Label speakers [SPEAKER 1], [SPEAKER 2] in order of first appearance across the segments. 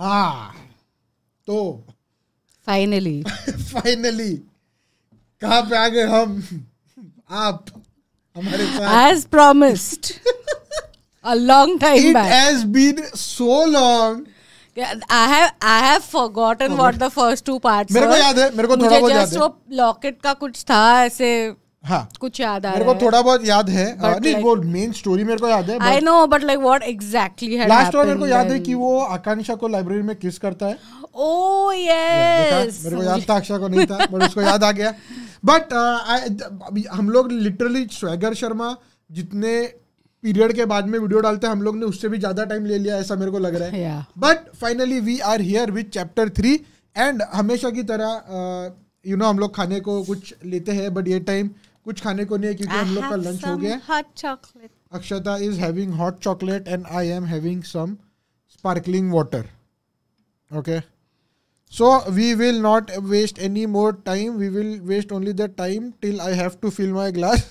[SPEAKER 1] हाँ तो
[SPEAKER 2] फाइनली
[SPEAKER 1] कहाँ पे आ गए हम, आप हमारे साथ।
[SPEAKER 2] As promised a long time
[SPEAKER 1] It
[SPEAKER 2] back.
[SPEAKER 1] has been so long.
[SPEAKER 2] I have forgotten what the first two parts
[SPEAKER 1] मेरे को
[SPEAKER 2] were.
[SPEAKER 1] याद है, मेरे को थोड़ा बहुत याद है।
[SPEAKER 2] वो लॉकेट का कुछ था ऐसे,
[SPEAKER 1] हाँ
[SPEAKER 2] कुछ याद आ रहा है।
[SPEAKER 1] मेरे को थोड़ा बहुत याद है, नहीं
[SPEAKER 2] like,
[SPEAKER 1] वो मेन स्टोरी मेरे को याद है।
[SPEAKER 2] I know, but like what exactly had
[SPEAKER 1] last में मेरे को
[SPEAKER 2] happened
[SPEAKER 1] याद है
[SPEAKER 2] then?
[SPEAKER 1] कि वो आकांक्षा को लाइब्रेरी में किस करता है।
[SPEAKER 2] Oh yes.
[SPEAKER 1] मेरे को याद था, अक्षा को नहीं था, बट उसको याद आ गया। बट हम लोग लिटरली स्वैगर शर्मा जितने पीरियड के बाद में वीडियो डालते हैं, हम लोग ने उससे भी ज्यादा टाइम ले लिया, ऐसा मेरे को लग रहा है। But finally we are here with chapter 3 and हमेशा की तरह हम लोग खाने को कुछ लेते हैं, बट ये टाइम कुछ खाने को नहीं है क्योंकि हम लोग का लंच हो गया।
[SPEAKER 2] Hot chocolate.
[SPEAKER 1] Akshata is having hot chocolate and I am having some sparkling water. Okay, so we will not waste any more time, we will waste only the time till I have to fill my glass.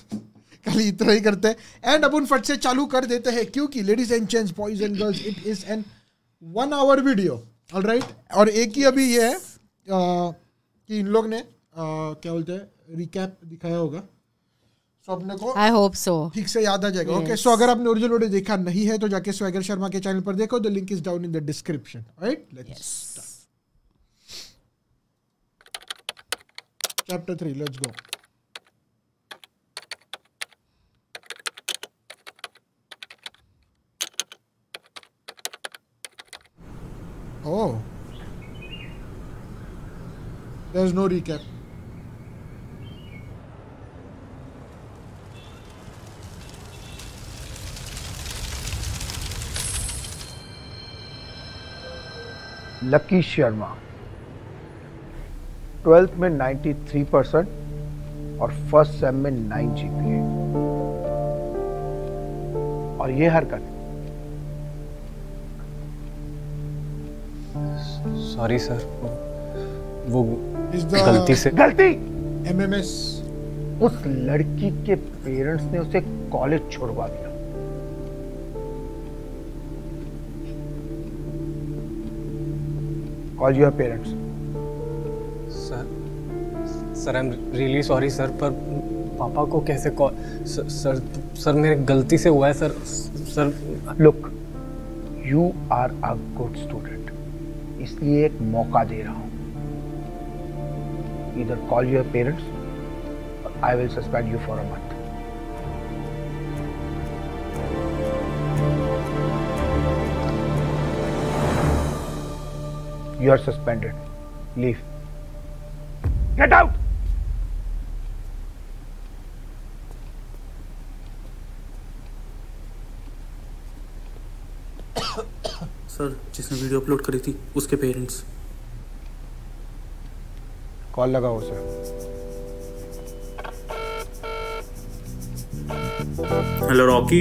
[SPEAKER 1] खाली इतना ही करते हैं and अपन फट से चालू कर देते हैं क्योंकि ladies and gents, boys and girls, it is an 1 hour video, alright. और एक ही अभी ये है कि इन लोग ने क्या बोलते हैं रिकैप दिखाया होगा, सो अपने को
[SPEAKER 2] आई होप सो
[SPEAKER 1] ठीक से याद आ जाएगा। ओके, सो अगर आपने ओरिजिनल वीडियो देखा नहीं है तो जाके स्वैगर शर्मा के चैनल पर देखो, the link is down in the description. Right, let's start chapter 3, let's go. Oh, there's no recap.
[SPEAKER 3] Lucky Sharma 12th में 93% और फर्स्ट सेम में 9 GPA, और ये हरकत।
[SPEAKER 4] सॉरी सर, वो गलती से।
[SPEAKER 3] गलती
[SPEAKER 1] MMS।
[SPEAKER 3] उस लड़की के पेरेंट्स ने उसे कॉलेज छोड़वा दिया। Call your parents.
[SPEAKER 4] Sir I am really sorry sir, पर पापा को कैसे कॉल? सर मेरे गलती से हुआ है sir.
[SPEAKER 3] Look, you are a good student, इसलिए एक मौका दे रहा हूं। इधर कॉल योर पेरेंट्स और I will suspend you for a month. You are suspended, leave, get out.
[SPEAKER 5] Sir, जिसने वीडियो अपलोड करी थी उसके पेरेंट्स।
[SPEAKER 3] कॉल लगाओ उसे।
[SPEAKER 5] हेलो रॉकी,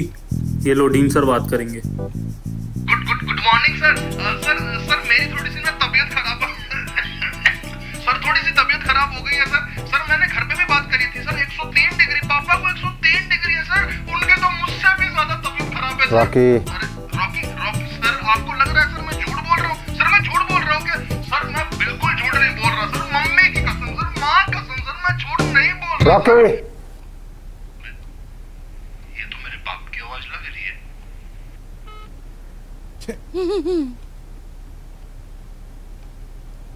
[SPEAKER 5] ये लोडीन सर बात करेंगे।
[SPEAKER 6] Good morning sir. सर मेरी थोड़ी सी ना तबीयत खराब सर थोड़ी सी तबीयत खराब हो गई है सर मैंने घर पे भी बात करी थी सर। 103 डिग्री, पापा को 103 डिग्री है सर, उनके तो मुझसे भी ज्यादा तबीयत खराब है सर। रॉकी सर, आपको लग रहा है सर मैं झूठ बोल रहा हूँ? सर मैं झूठ बोल रहा हूँ क्या? सर मैं बिल्कुल झूठ नहीं बोल रहा सर, मम्मी की कसम सर, माँ कसम सर, मैं झूठ नहीं बोल रहा। ये तो मेरे बाप की आवाज लग रही है।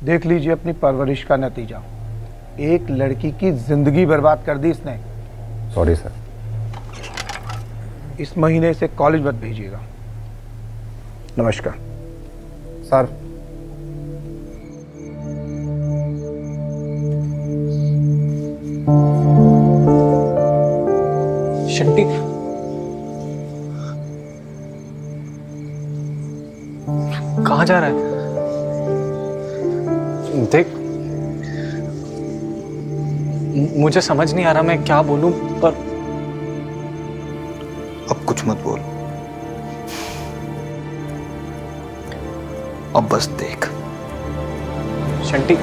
[SPEAKER 3] देख लीजिए अपनी परवरिश का नतीजा। एक लड़की की जिंदगी बर्बाद कर दी इसने।
[SPEAKER 7] Sorry sir.
[SPEAKER 3] इस महीने से कॉलेज मत भेजिएगा। नमस्कार
[SPEAKER 7] सर।
[SPEAKER 4] शंटी, कहाँ जा रहा है? देख, मुझे समझ नहीं आ रहा मैं क्या बोलूं, पर
[SPEAKER 7] अब कुछ मत बोल, अब बस देख।
[SPEAKER 4] शंटी।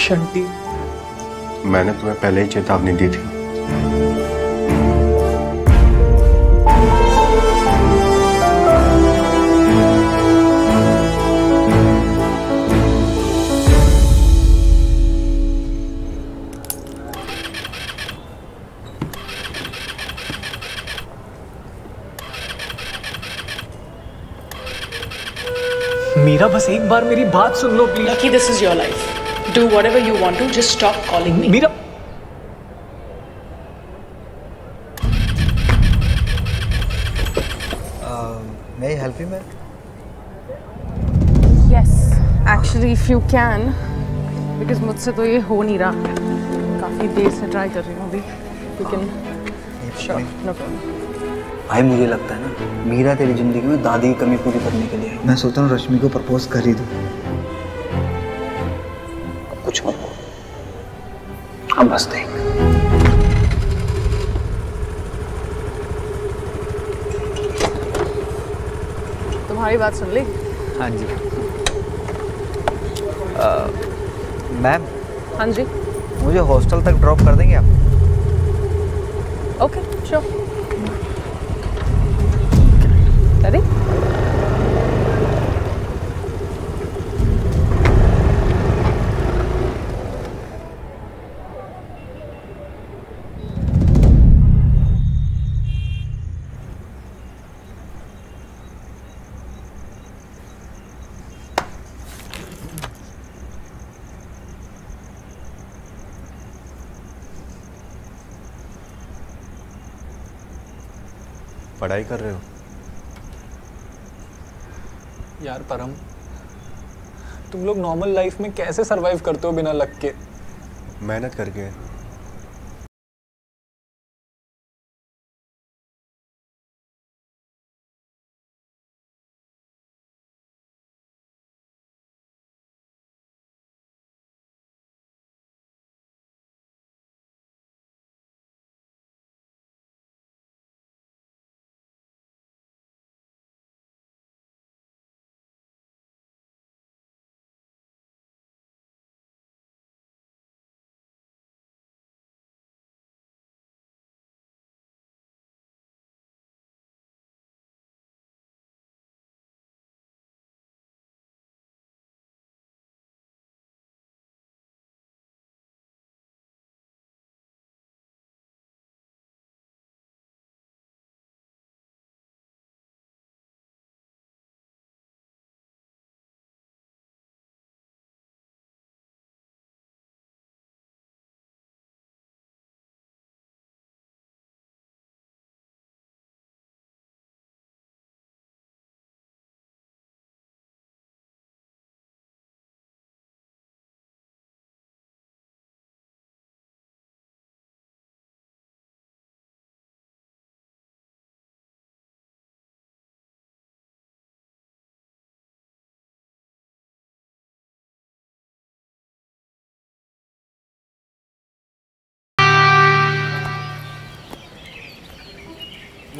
[SPEAKER 4] शंटी,
[SPEAKER 7] मैंने तुम्हें पहले ही चेतावनी दी थी।
[SPEAKER 4] मीरा बस एक बार मेरी बात सुन लो please.
[SPEAKER 8] Lucky, this is your life. Do whatever you want to. Just stop calling me.
[SPEAKER 4] Meera,
[SPEAKER 9] may I help you, ma'am?
[SPEAKER 2] Yes, actually, if you can, because मुझसे तो ये हो नहीं रहा। काफी देर से ट्राई कर रही हूँ अभी। You can. Sure, no problem.
[SPEAKER 9] भाई मुझे लगता है ना मीरा तेरी जिंदगी में दादी की कमी पूरी करने के लिए आई। मैं सोचता हूँ रश्मि को प्रपोज कर ही दूँ।
[SPEAKER 7] कुछ मत बोल, हम बस देख।
[SPEAKER 2] तुम्हारी बात सुन ली?
[SPEAKER 9] हाँ जी। मैम।
[SPEAKER 2] हाँ जी।
[SPEAKER 9] मुझे हॉस्टल तक ड्रॉप कर देंगे आप?
[SPEAKER 2] Okay, sure. Ready?
[SPEAKER 7] पढ़ाई कर रहे हो?
[SPEAKER 4] यार परम, तुम लोग नॉर्मल लाइफ में कैसे सरवाइव करते हो बिना लक के?
[SPEAKER 7] मेहनत करके।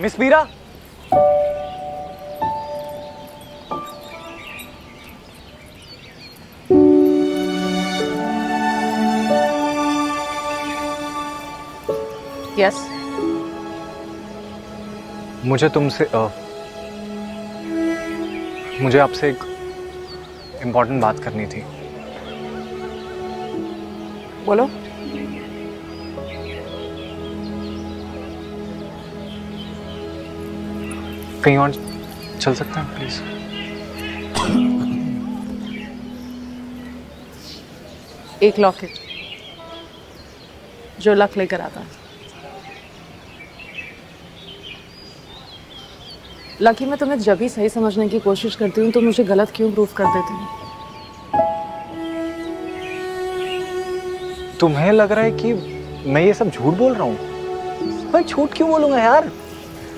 [SPEAKER 4] Miss Meera,
[SPEAKER 2] Yes.
[SPEAKER 4] मुझे तुमसे मुझे आपसे एक इम्पोर्टेंट बात करनी थी।
[SPEAKER 2] बोलो।
[SPEAKER 4] कहीं और चल सकते हैं प्लीज?
[SPEAKER 2] एक लॉकेट जो लक लेकर आता है। लकी, मैं तुम्हें जब भी सही समझने की कोशिश करती हूँ तो मुझे गलत क्यों प्रूव कर देते हो?
[SPEAKER 4] तुम्हें लग रहा है कि मैं ये सब झूठ बोल रहा हूँ? भाई झूठ क्यों बोलूंगा यार?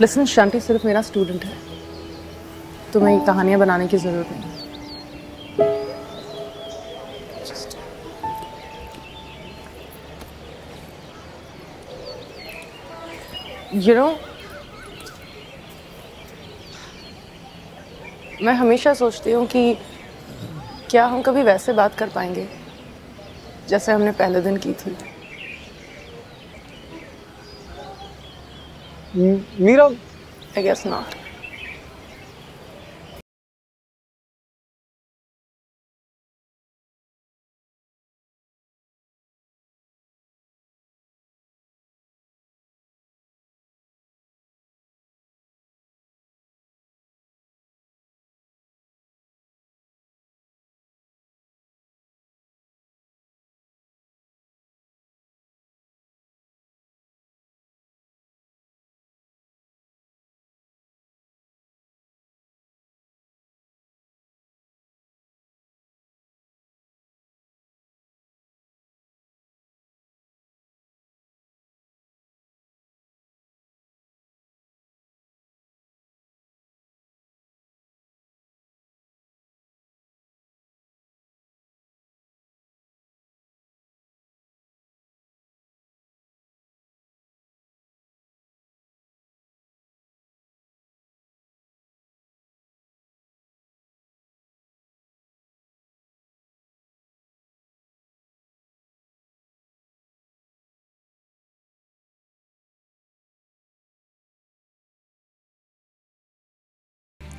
[SPEAKER 2] लिसन, शांति सिर्फ मेरा स्टूडेंट है, तुम्हें ये कहानियां बनाने की जरूरत नहीं। You know, मैं हमेशा सोचती हूँ कि क्या हम कभी वैसे बात कर पाएंगे जैसे हमने पहले दिन की थी।
[SPEAKER 4] Meera,
[SPEAKER 2] I guess not.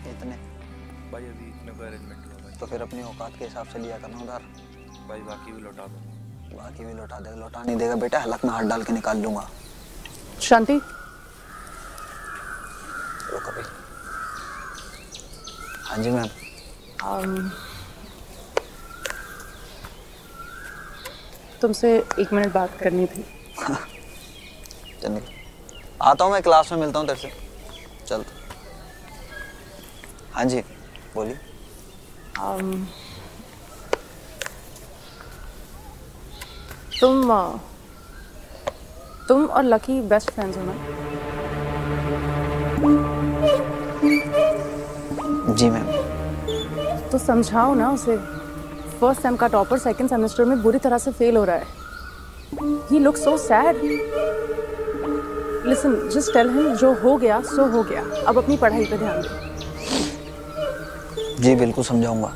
[SPEAKER 9] इतने
[SPEAKER 10] भाई अभी इतने का अरेंजमेंट हुआ भाई।
[SPEAKER 9] तो फिर अपनी औकात के हिसाब से लिया करना उधार।
[SPEAKER 10] भाई बाकी भी लौटा दो।
[SPEAKER 9] बाकी भी लौटा देगा, लौटा नहीं देगा बेटा हलक में हाथ डाल के निकाल लूंगा।
[SPEAKER 2] शांति,
[SPEAKER 9] रुको भाई। हाँ जी मैम।
[SPEAKER 2] तुमसे 1 मिनट बात करनी थी।
[SPEAKER 9] चलिए आता हूँ, मैं क्लास में मिलता हूँ तेरे से। चल। हाँ जी बोलिए।
[SPEAKER 2] तुम और लकी बेस्ट फ्रेंड्स हो ना?
[SPEAKER 9] जी मैम।
[SPEAKER 2] तो समझाओ ना उसे। फर्स्ट सेम का टॉपर सेकंड सेमेस्टर में बुरी तरह से फेल हो रहा है। He looks so sad. Listen, just tell him जो हो गया सो हो गया। अब अपनी पढ़ाई पे ध्यान दे।
[SPEAKER 9] जी बिल्कुल समझाऊंगा।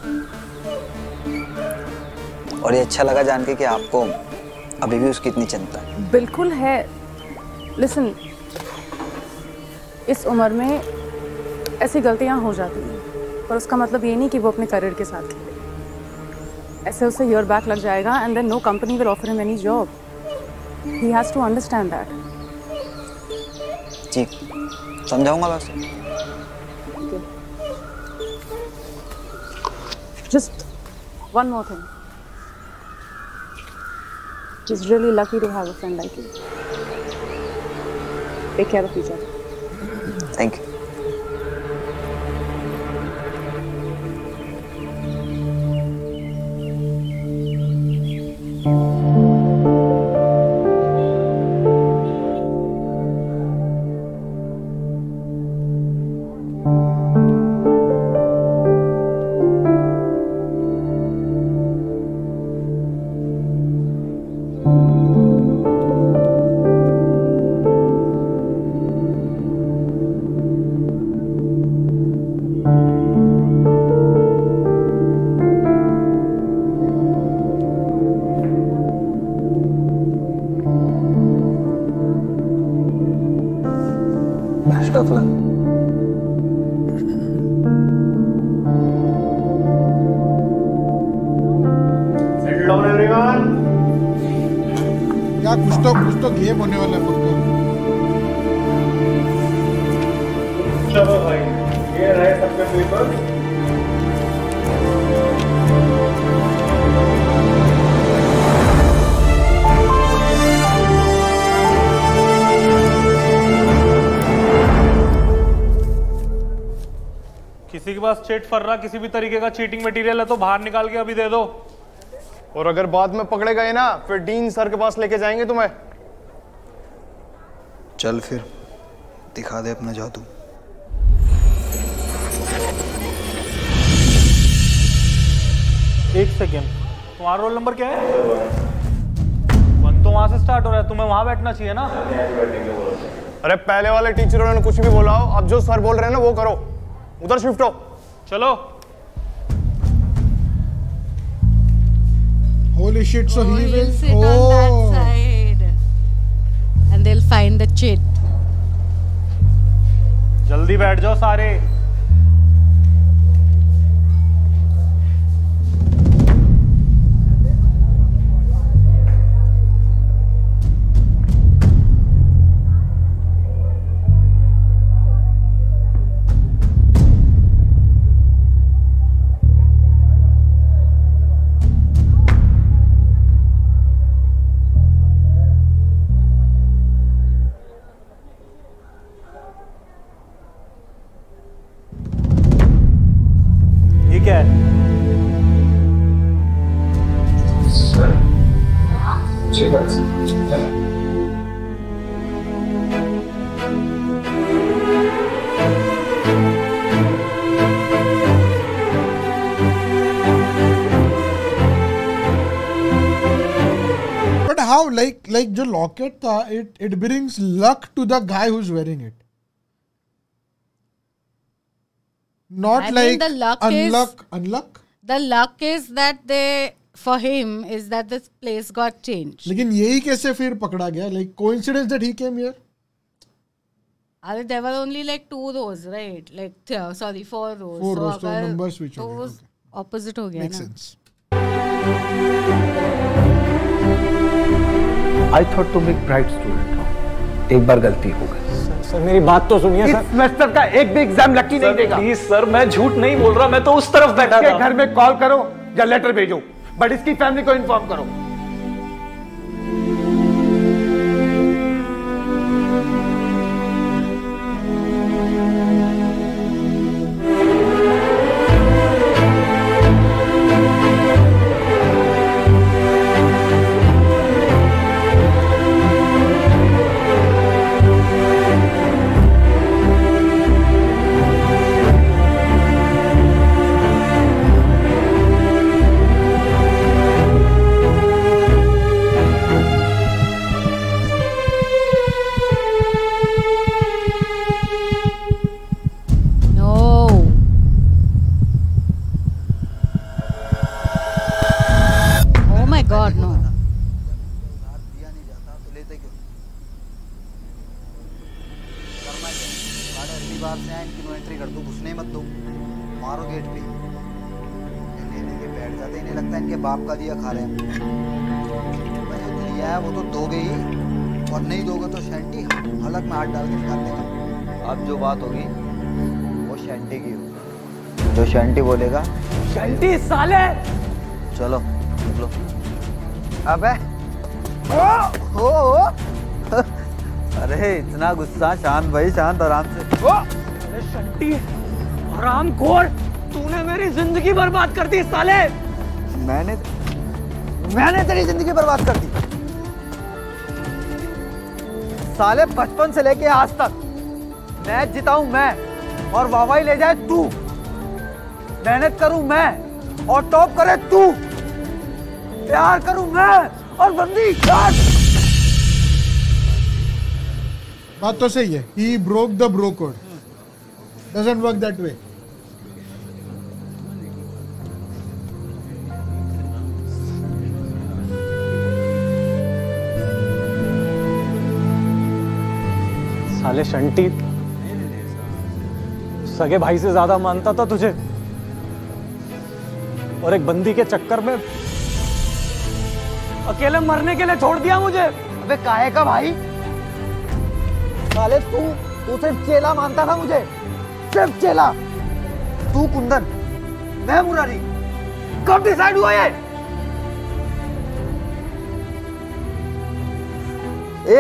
[SPEAKER 9] और ये अच्छा लगा जान के कि आपको अभी भी उसकी इतनी चिंता है।
[SPEAKER 2] बिल्कुल है। Listen, इस उम्र में ऐसी गलतियां हो जाती हैं, पर उसका मतलब ये नहीं कि वो अपने करियर के साथ खेले। ऐसे उसे ईयर बैक लग जाएगा and then no company will offer him any job. He has to understand that.
[SPEAKER 9] जी समझाऊंगा बस।
[SPEAKER 2] Just one more thing. He's really lucky to have a friend like you. Take care of each other.
[SPEAKER 9] Thank you. Best of luck.
[SPEAKER 3] Settle down everyone.
[SPEAKER 1] क्या कुछ तो game होने वाला है पक्का।
[SPEAKER 3] चलो भाई, ये रहे सबके पेपर।
[SPEAKER 5] किसी के पास चेट फर्रा किसी भी तरीके का चीटिंग मटेरियल है तो बाहर निकाल के अभी दे दो।
[SPEAKER 3] और अगर बाद में पकड़े गए ना फिर डीन सर के पास लेके जाएंगे तुम्हें।
[SPEAKER 9] चल फिर दिखा दे अपना जादू।
[SPEAKER 5] एक सेकेंड, तुम्हारा रोल नंबर क्या है? 1 तो वहां से स्टार्ट हो रहा है, तुम्हें वहां बैठना चाहिए ना।
[SPEAKER 3] अरे पहले वाले टीचरों ने कुछ भी बोला हो, अब जो सर बोल रहे हैं ना वो करो। उधर शिफ्ट हो।
[SPEAKER 5] चलो।
[SPEAKER 1] Holy shit! So he
[SPEAKER 11] he'll
[SPEAKER 1] will.
[SPEAKER 11] sit on that side, and they'll find the chit.
[SPEAKER 5] जल्दी बैठ जाओ सारे. क्या है?
[SPEAKER 1] But how, like जो locket था, it brings luck to the guy who's wearing it. Not
[SPEAKER 11] I
[SPEAKER 1] like
[SPEAKER 11] mean, the luck
[SPEAKER 1] unluck.
[SPEAKER 11] The luck is that for him is that this place got changed.
[SPEAKER 1] लेकिन यही कैसे फिर पकड़ा गया? Like coincidence that he came here?
[SPEAKER 11] There were only like 2 rows, right? Like 4 rows.
[SPEAKER 1] 4 rows, so number switch हो गया.
[SPEAKER 11] Opposite हो गया.
[SPEAKER 1] Makes
[SPEAKER 11] ना?
[SPEAKER 1] sense.
[SPEAKER 3] I thought तुम एक ब्राइट स्टूडेंट हो. एक बार गलती हो गई.
[SPEAKER 5] सर मेरी बात तो सुनिए सर.
[SPEAKER 3] इस सेमेस्टर का एक भी एग्जाम लकी नहीं देगा.
[SPEAKER 5] प्लीज सर, मैं झूठ नहीं बोल रहा, मैं तो उस तरफ बैठा था.
[SPEAKER 3] घर में कॉल करो या लेटर भेजो, बट इसकी फैमिली को इन्फॉर्म करो.
[SPEAKER 11] God, no.
[SPEAKER 9] बार से आए, इनकी नो एंट्री कर दो, घुसने मत दो, मारो गेट पे. लेके बैठ जाते, इन्हें लगता है इनके बाप का दिया खा रहे हैं. भाई जो दिया है वो तो दोगे ही, और नहीं दोगे तो शैंटी हलक में हाथ डाल के निकाल देगा. अब जो बात होगी वो शैंटी की होगी. जो शैंटी बोलेगा,
[SPEAKER 5] शैंटी साले.
[SPEAKER 9] चलो निकलो. अबे ओ अरे इतना गुस्सा, शांत भाई शांत, आराम से.
[SPEAKER 5] अरे शंटी हरामखोर, तूने मेरी जिंदगी बर्बाद कर दी साले.
[SPEAKER 9] मैंने तेरी जिंदगी बर्बाद कर दी साले. बचपन से लेके आज तक मैच जिताऊं मैं और वाहवाही ले जाए तू, मेहनत करूं मैं और टॉप करे तू, प्यार करूं मैं और बंदी काट.
[SPEAKER 1] बात तो सही है. He broke the bro code. Doesn't work that way.
[SPEAKER 5] साले शंटी, सगे भाई से ज्यादा मानता था तुझे, और एक बंदी के चक्कर में अकेले मरने के लिए छोड़ दिया मुझे.
[SPEAKER 9] अबे काहे का भाई साले, तू सिर्फ चेला मानता था मुझे, सिर्फ चेला. तू कुंदन, मैं मुरारी. कब डिसाइड हुआ ये?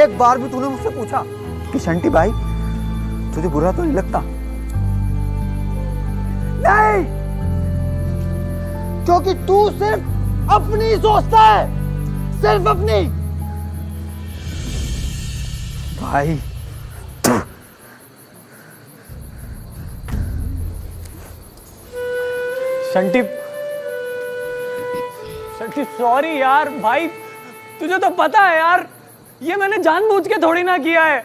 [SPEAKER 9] एक बार भी तूने मुझसे पूछा कि शंटी भाई तुझे बुरा तो नहीं लगता? नहीं, क्योंकि तू सिर्फ अपनी सोचता है, सिर्फ अपनी. भाई
[SPEAKER 5] शंटी सॉरी यार भाई, तुझे तो पता है यार, ये मैंने जानबूझ के थोड़ी ना किया है.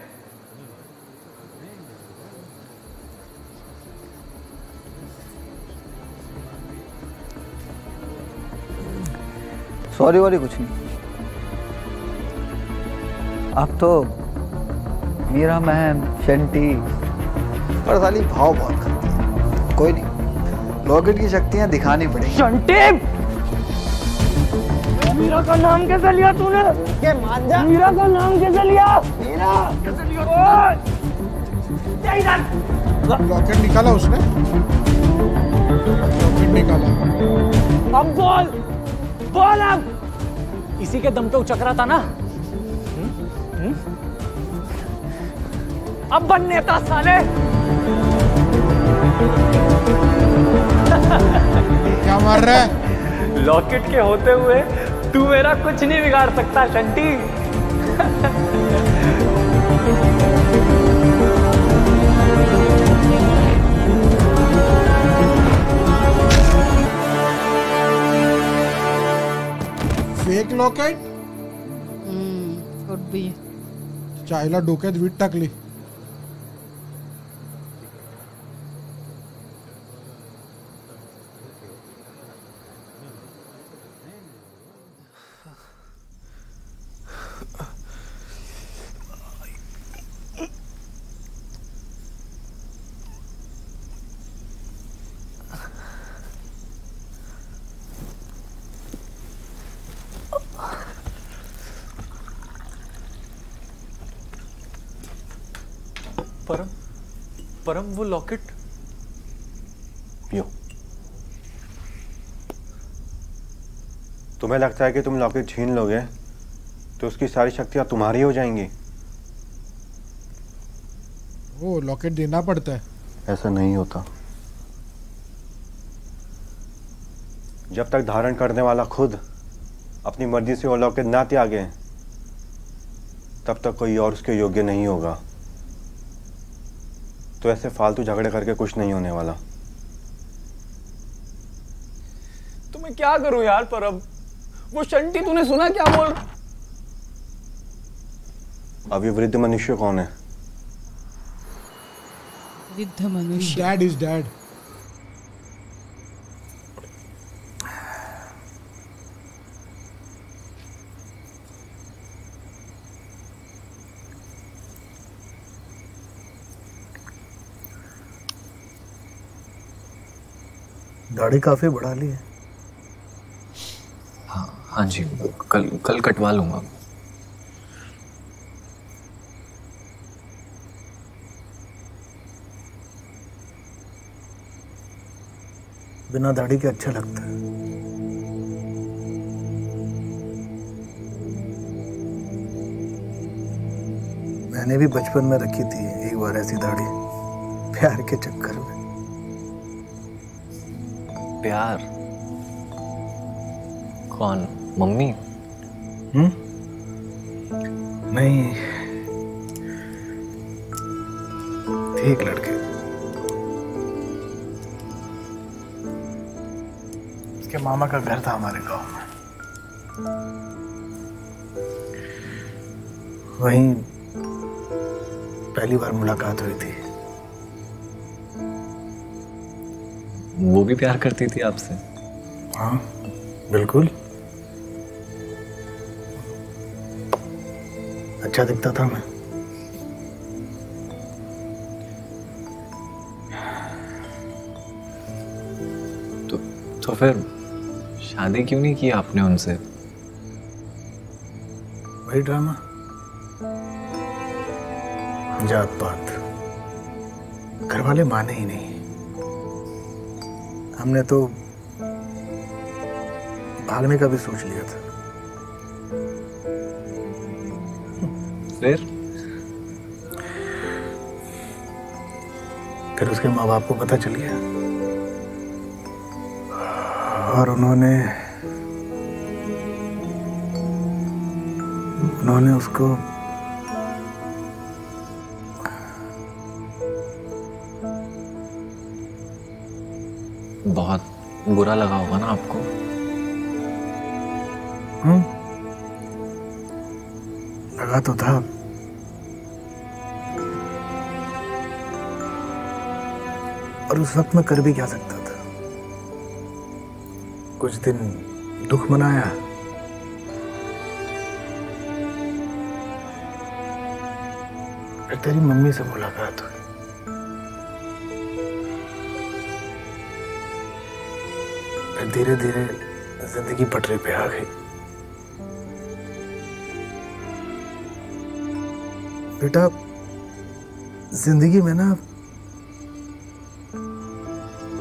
[SPEAKER 9] सॉरी वॉरी कुछ नहीं। अब तो मीरा मैम, शंटी पर साली भाव बहुत करती है। कोई नहीं, लॉकेट की शक्तियां दिखानी पड़ेगी।
[SPEAKER 5] शंटी, मीरा का नाम कैसे लिया तूने?
[SPEAKER 9] ये मान जा।
[SPEAKER 5] मीरा का नाम कैसे लिया? मीरा कैसे लिया?
[SPEAKER 1] लॉकेट निकाला उसने, लॉकेट निकाला।
[SPEAKER 5] अब बोल, बोल अब। इसी के दम पे उचक रहा था ना? अब बन नेता साले।
[SPEAKER 1] क्या मार रहा है?
[SPEAKER 5] लॉकेट के होते हुए तू मेरा कुछ नहीं बिगाड़ सकता Shunty.
[SPEAKER 1] Fake locket
[SPEAKER 11] could be.
[SPEAKER 1] चायला डोक्यात वीट टाकली.
[SPEAKER 5] परम वो लॉकेट
[SPEAKER 12] पियो। तुम्हें लगता है कि तुम लॉकेट छीन लोगे तो उसकी सारी शक्तियां तुम्हारी हो जाएंगी?
[SPEAKER 1] वो लॉकेट देना पड़ता है।
[SPEAKER 12] ऐसा नहीं होता। जब तक धारण करने वाला खुद अपनी मर्जी से वो लॉकेट ना त्यागे तब तक कोई और उसके योग्य नहीं होगा। तो ऐसे फालतू झगड़े करके कुछ नहीं होने वाला।
[SPEAKER 5] तो मैं क्या करूं यार परम? वो शंटी तूने सुना क्या बोल?
[SPEAKER 12] अभी वृद्ध मनुष्य कौन है?
[SPEAKER 11] वृद्ध मनुष्य।
[SPEAKER 1] Dad is dad.
[SPEAKER 13] दाढ़ी काफी बढ़ा ली है।
[SPEAKER 4] हाँ जी, कल कटवा लूंगा।
[SPEAKER 13] बिना दाढ़ी के अच्छा लगता है। मैंने भी बचपन में रखी थी एक बार ऐसी दाढ़ी, प्यार के चक्कर में।
[SPEAKER 4] प्यार? कौन? मम्मी?
[SPEAKER 13] नहीं, थे एक लड़के, उसके मामा का घर था हमारे गांव में। वहीं पहली बार मुलाकात हुई थी।
[SPEAKER 4] वो भी प्यार करती थी आपसे?
[SPEAKER 13] हाँ बिल्कुल। अच्छा दिखता था मैं।
[SPEAKER 4] तो फिर शादी क्यों नहीं की आपने उनसे?
[SPEAKER 13] वही ड्रामा, जात पात, घर वाले माने ही नहीं। हमने तो भागने का भी सोच लिया था। फिर उसके माँ बाप को पता चल गया और उन्होंने उसको
[SPEAKER 4] बहुत बुरा लगा होगा ना आपको?
[SPEAKER 13] लगा तो था, और उस वक्त मैं कर भी क्या सकता था। कुछ दिन दुख मनाया, फिर तेरी मम्मी से मुलाकात हुई। फिर धीरे धीरे जिंदगी पटरी पे आ गई। बेटा, जिंदगी में ना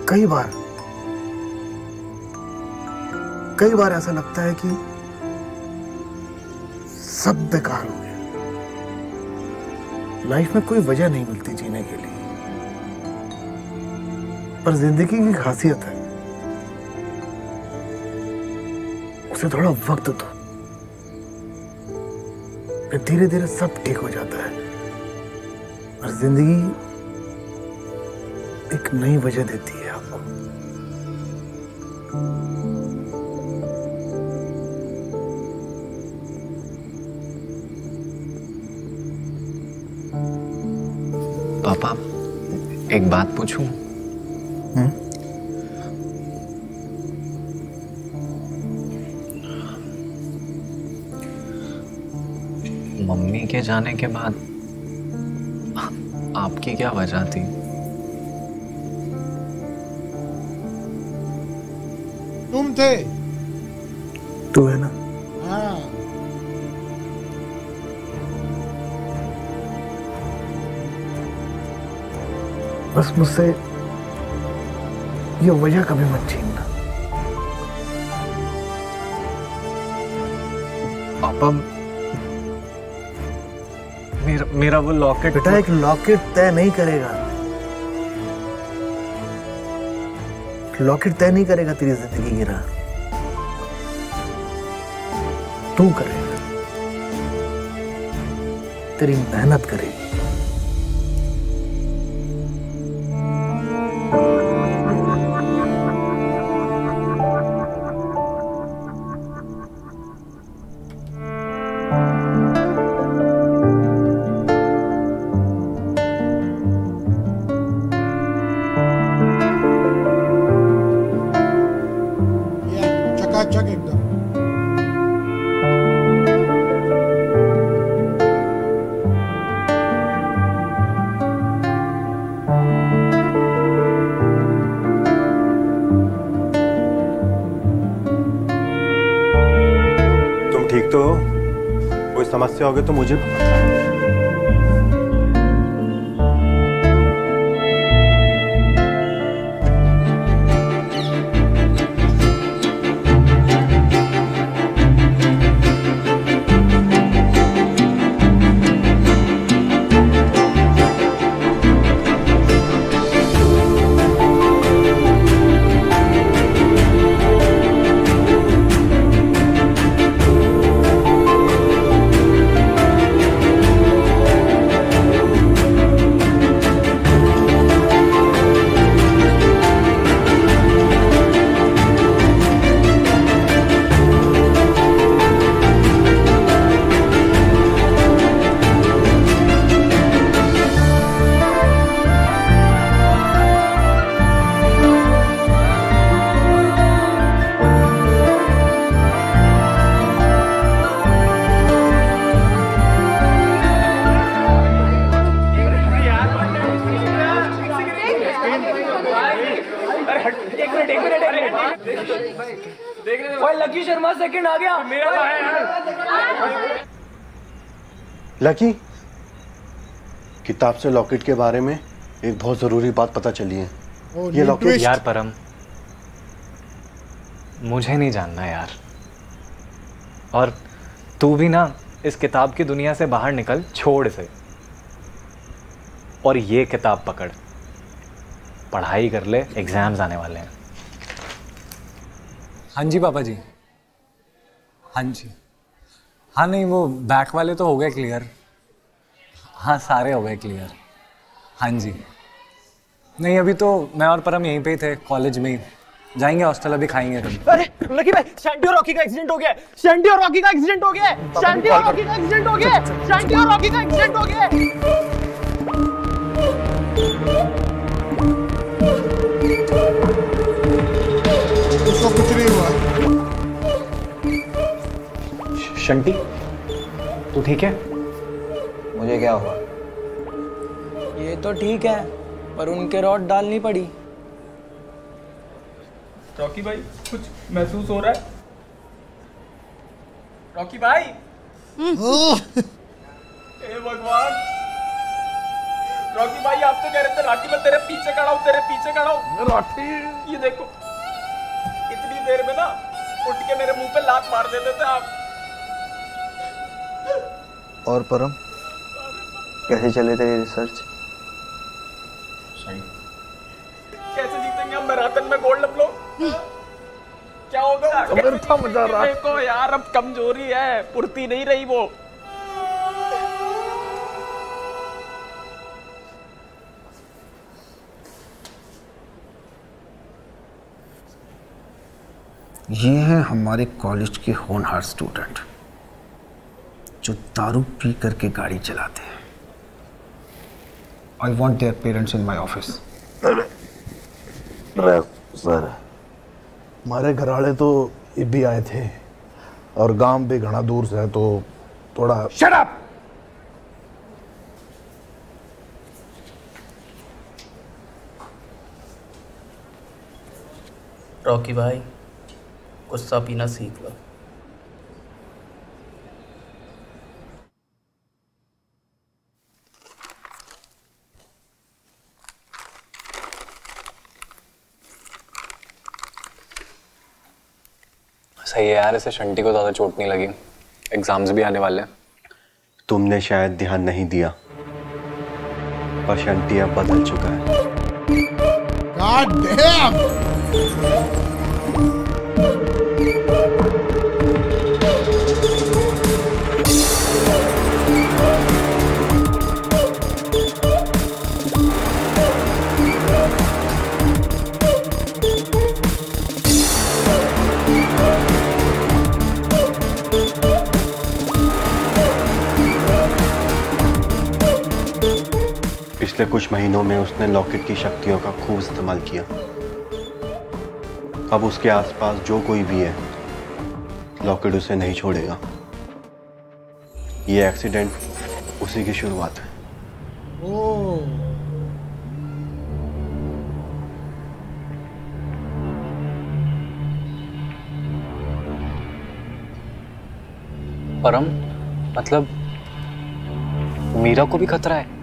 [SPEAKER 13] कई बार ऐसा लगता है कि सब बेकार हो गया। लाइफ में कोई वजह नहीं मिलती जीने के लिए, पर जिंदगी की खासियत है उसे थोड़ा वक्त दो, फिर धीरे धीरे सब ठीक हो जाता है और जिंदगी एक नई वजह देती है आपको।
[SPEAKER 14] पापा, एक बात पूछूं? मम्मी के जाने के बाद आपकी क्या वजह थी?
[SPEAKER 1] तुम थे।
[SPEAKER 13] तू है ना?
[SPEAKER 1] हाँ।
[SPEAKER 13] बस मुझसे ये वजह कभी मत छीनना।
[SPEAKER 14] पापा, मेरा वो लॉकेट।
[SPEAKER 13] बेटा, एक लॉकेट तय नहीं करेगा, लॉकेट तय नहीं करेगा तेरी जिंदगी की राह, तू करेगा, तेरी मेहनत करेगी।
[SPEAKER 1] चकाचक एकदम।
[SPEAKER 12] तुम ठीक तो हो? कोई समस्या होगी तो मुझे बताओ।
[SPEAKER 15] लकी शर्मा सेकंड आ गया। मेरा है
[SPEAKER 12] लकी, किताब से लॉकेट के बारे में एक बहुत जरूरी बात पता चली है। ये लॉकेट।
[SPEAKER 14] यार परम, मुझे नहीं जानना यार, और तू भी ना इस किताब की दुनिया से बाहर निकल, छोड़ से, और ये किताब पकड़, पढ़ाई कर ले, एग्जाम्स आने वाले हैं।
[SPEAKER 4] हाँ जी पापा जी, हाँ जी। हाँ नहीं, वो बैक वाले तो हो गए क्लियर। हाँ सारे हो गए क्लियर। हाँ जी। नहीं अभी तो मैं और परम यहीं पे ही थे, कॉलेज में ही। जाएंगे हॉस्टल, अभी खाएंगे कभी।
[SPEAKER 15] अरे लकी भाई, शैंटी और रॉकी का एक्सीडेंट हो गया है। शैंटी और रॉकी का एक्सीडेंट हो गया है। शैंटी और रॉकी का एक्सीडेंट हो गया है। शैंटी और रॉकी का एक्सीडेंट हो गया है।
[SPEAKER 1] उसको कुछ नहीं हुआ।
[SPEAKER 14] शंटी, तू ठीक है?
[SPEAKER 9] मुझे क्या हुआ?
[SPEAKER 16] तो ठीक है, पर उनके रॉड डालनी पड़ी।
[SPEAKER 15] रॉकी भाई कुछ महसूस हो रहा है? रॉकी भाई हे भगवान, रॉकी भाई आप तो कह रहे थे राठी मैं तेरे पीछे खड़ा हूँ, तेरे पीछे खड़ा हूँ। राठी ये देखो, इतनी देर में ना उठ के मेरे मुंह पे लात मार देते थे आप।
[SPEAKER 13] और परम कैसे चले तेरी रिसर्च?
[SPEAKER 15] कैसे जीतेंगे हम मैराथन में गोल्ड हम लोग? क्या होगा? देखो यार अब कमजोरी है, फुर्ती नहीं रही वो।
[SPEAKER 13] ये हैं हमारे कॉलेज के होनहार स्टूडेंट जो दारू पी करके गाड़ी चलाते हैं। I want their parents in my office.
[SPEAKER 17] Sir हमारे घर वाले तो ये भी आए थे और गांव भी घना दूर से है, तो थोड़ा
[SPEAKER 3] शट अप।
[SPEAKER 16] रॉकी भाई गुस्सा पीना सीख लो।
[SPEAKER 14] सही है यार, इसे शंटी को ज्यादा चोट नहीं लगी, एग्जाम्स भी आने वाले हैं।
[SPEAKER 12] तुमने शायद ध्यान नहीं दिया, पर शंटी अब बदल चुका है।
[SPEAKER 1] God damn!
[SPEAKER 12] पिछले कुछ महीनों में उसने लॉकेट की शक्तियों का खूब इस्तेमाल किया। अब उसके आसपास जो कोई भी है, लॉकेट उसे नहीं छोड़ेगा। ये एक्सीडेंट उसी की शुरुआत है।
[SPEAKER 14] परम, मतलब मीरा को भी खतरा है?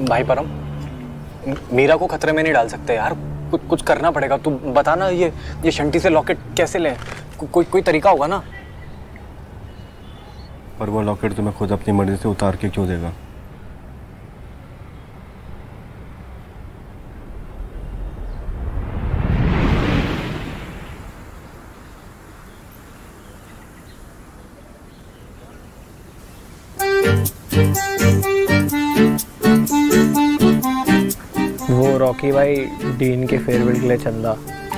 [SPEAKER 14] भाई परम, मीरा को खतरे में नहीं डाल सकते यार, कुछ करना पड़ेगा। तू बता ना, ये शंटी से लॉकेट कैसे ले? कोई तरीका होगा ना?
[SPEAKER 12] पर वो लॉकेट तुम्हें खुद अपनी मर्जी से उतार के क्यों देगा?
[SPEAKER 15] वो रॉकी भाई डीन के फेयरवेल के लिए चंदा।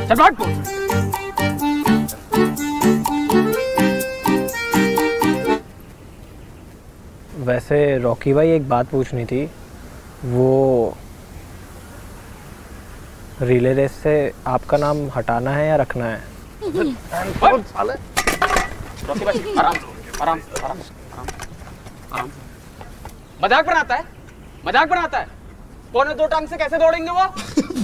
[SPEAKER 15] चल बात बोल। वैसे रॉकी भाई एक बात पूछनी थी, वो रिले रेस से आपका नाम हटाना है या रखना है?
[SPEAKER 16] रॉकी भाई आराम आराम आराम आराम। मजाक बनाता है, मजाक बनाता है। पौने 2 टांग से कैसे दौड़ेंगे वो?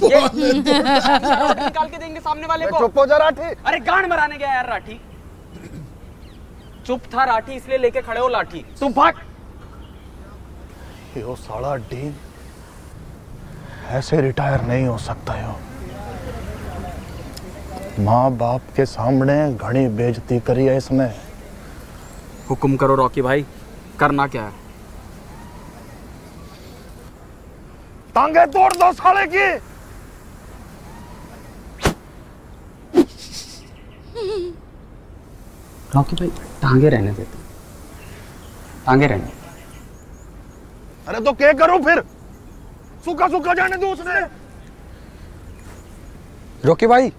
[SPEAKER 16] ये निकाल के देंगे सामने वाले को।
[SPEAKER 17] चुप हो जा राठी।
[SPEAKER 16] अरे गांड मराने गया यार राठी। चुप था राठी, इसलिए लेके खड़े हो लाठी। तुम भाग।
[SPEAKER 17] यो साला डीन ऐसे रिटायर नहीं हो सकता। यो माँ बाप के सामने घनी बेइज्जती करी है इसने।
[SPEAKER 16] हुक्म करो रॉकी भाई, करना क्या है?
[SPEAKER 17] टांगे तोड़ दो साले की।
[SPEAKER 16] रॉकी भाई टांगे रहने देते, टांगे रहने।
[SPEAKER 17] अरे तो क्या करूं फिर? सूखा सूखा जाने दो उसने।
[SPEAKER 16] रॉकी भाई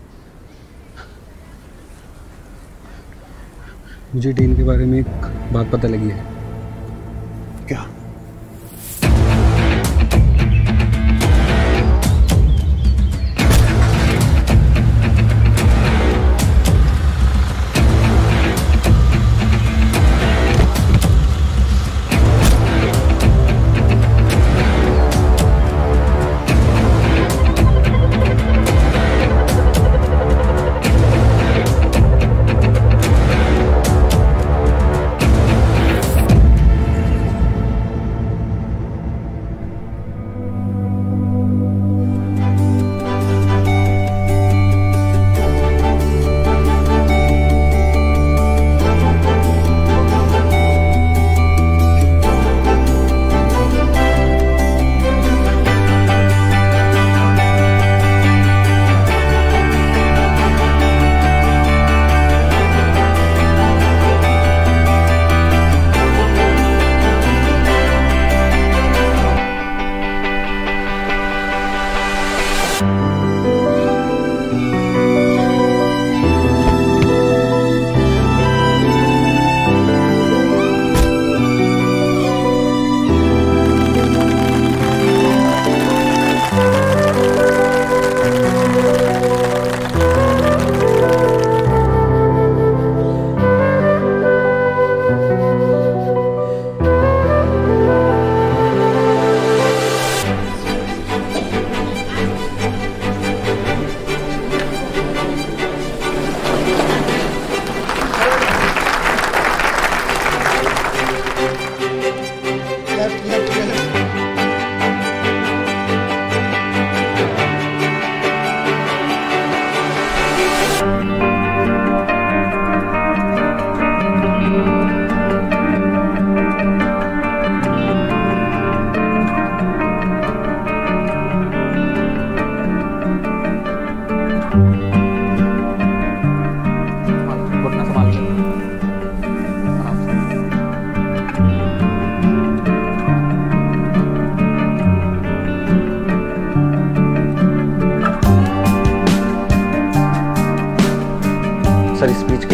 [SPEAKER 16] मुझे डीन के बारे में एक बात पता लगी है।
[SPEAKER 17] क्या?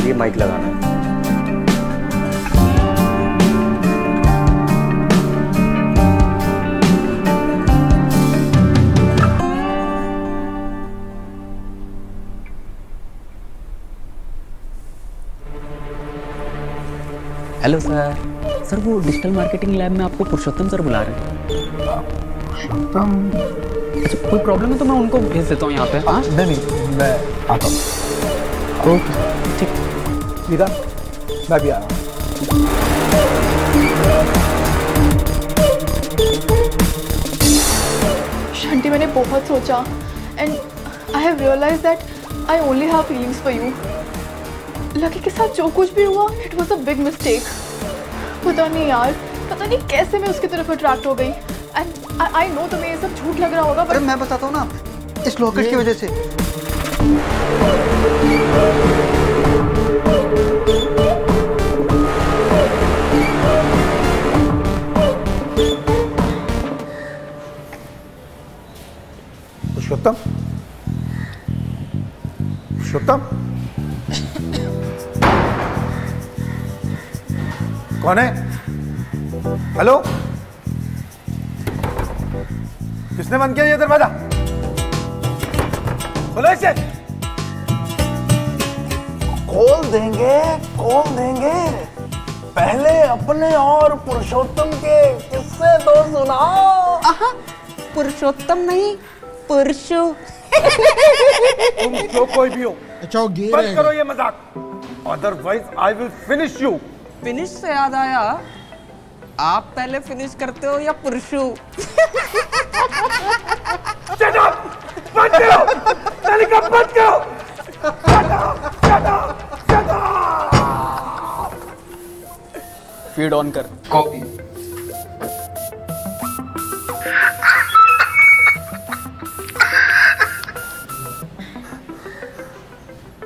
[SPEAKER 14] लिए माइक लगाना है।
[SPEAKER 16] Hello sir. सर वो डिजिटल मार्केटिंग लैब में आपको पुरुषोत्तम सर बुला रहे हैं।
[SPEAKER 13] पुरुषोत्तम?
[SPEAKER 16] अच्छा कोई प्रॉब्लम है तो मैं उनको भेज देता हूँ यहाँ पे। हाँ
[SPEAKER 13] नहीं मैं आता हूँ। ओके
[SPEAKER 16] ठीक।
[SPEAKER 13] मीरा मैं भी आ रहा हूँ।
[SPEAKER 18] शंटी मैंने बहुत सोचा and I have realized that I only have feelings for you. Lucky के साथ जो कुछ भी हुआ it was a big mistake. पता नहीं यार, पता नहीं कैसे मैं उसकी तरफ अट्रैक्ट हो गई एंड आई नो तुम्हें ये सब झूठ लग रहा होगा
[SPEAKER 9] पर मैं बताता हूँ ना, इस लॉकेट की वजह से।
[SPEAKER 13] पुरुषोत्तम? पुरुषोत्तम? कौन है? हेलो? किसने बंद किया ये दरवाजा? खोलो इसे। खोल देंगे, खोल देंगे। पहले अपने और पुरुषोत्तम के किस्से तो सुनाओ।
[SPEAKER 11] पुरुषोत्तम नहीं, पुरुषो।
[SPEAKER 13] तुम जो कोई भी हो,
[SPEAKER 1] अच्छा वो गे
[SPEAKER 13] बंद करो ये मजाक, otherwise I will finish you.
[SPEAKER 16] Finish से याद आया, आप पहले फिनिश करते हो या पुरुषो?
[SPEAKER 13] Shut up! बंद करो! तालिका बंद करो! Shut up! Shut up! Shut up!
[SPEAKER 16] Feed on कर। कॉपी।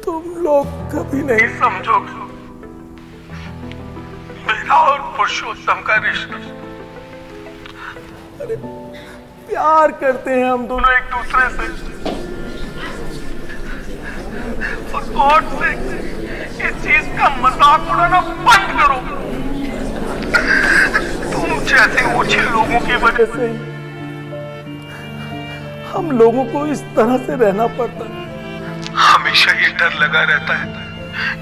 [SPEAKER 13] तुम लोग कभी नहीं समझोगे मेरा और पुरुषोत्तम का रिश्ता। अरे प्यार करते हैं हम दोनों एक दूसरे से, और गॉड से इस चीज का मजाक उड़ाना बंद करो। तुम जैसे ओछे लोगों की वजह से हम लोगों को इस तरह से रहना पड़ता है। हमेशा ये डर लगा रहता है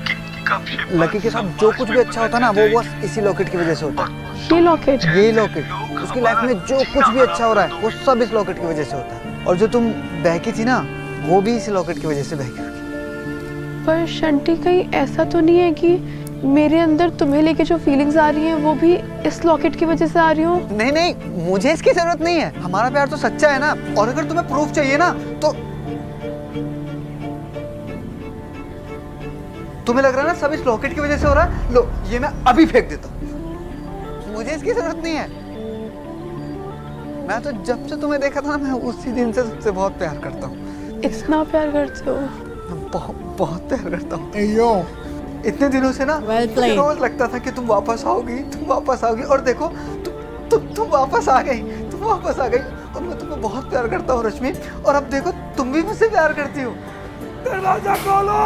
[SPEAKER 13] कि कब
[SPEAKER 9] लकी के साथ जो कुछ भी अच्छा होता ना वो बस इसी लॉकेट की वजह से होता है।
[SPEAKER 18] ये लॉकेट?
[SPEAKER 9] ये लॉकेट उसकी लाइफ में जो कुछ भी अच्छा हो रहा है वो सब इस लॉकेट की वजह से होता है। और जो तुम बहकी थी ना वो भी इस लॉकेट की वजह से बहकी होगी।
[SPEAKER 18] पर शंटी कहीं ऐसा तो नहीं है कि मेरे अंदर तुम्हें लेके जो फीलिंग्स आ रही हैं वो भी इस लॉकेट की वजह से आ रही हो?
[SPEAKER 9] नहीं नहीं, मुझे इसकी जरूरत नहीं है। हमारा प्यार तो सच्चा है ना। और अगर तुम्हें प्रूफ चाहिए ना तो तुम्हें लग रहा है ना सब इस लॉकेट की वजह से हो रहा है। लो ये मैं अभी फेंक देता हूँ, मुझे इसकी जरूरत नहीं है। मैं तो जब से तुम्हें देखा था ना मैं उसी दिन से तुमसे बहुत प्यार करता हूँ।
[SPEAKER 18] इतना प्यार करते हो?
[SPEAKER 9] बहुत प्यार करता हूँ। इतने दिनों से ना मुझे रोज लगता था कि तुम वापस आओगी, तुम वापस आओगी, और देखो तुम वापस आ गई, तुम वापस आ गई। और मैं तुम्हें बहुत प्यार करता हूँ रश्मि, और अब देखो तुम भी मुझसे प्यार करती हो। दरवाजा खोलो।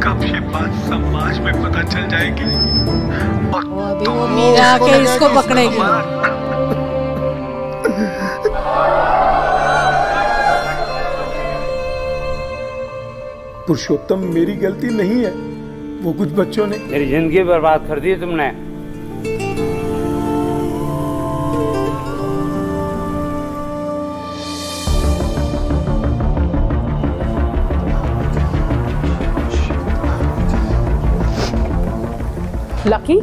[SPEAKER 6] कब ये बात समाज में पता चल जाएगी और
[SPEAKER 11] अभी वो मीरा के इसको पकड़ेगी।
[SPEAKER 13] पुरुषोत्तम मेरी गलती नहीं है, वो कुछ बच्चों ने
[SPEAKER 19] मेरी जिंदगी बर्बाद कर दी तुमने।
[SPEAKER 2] लकी?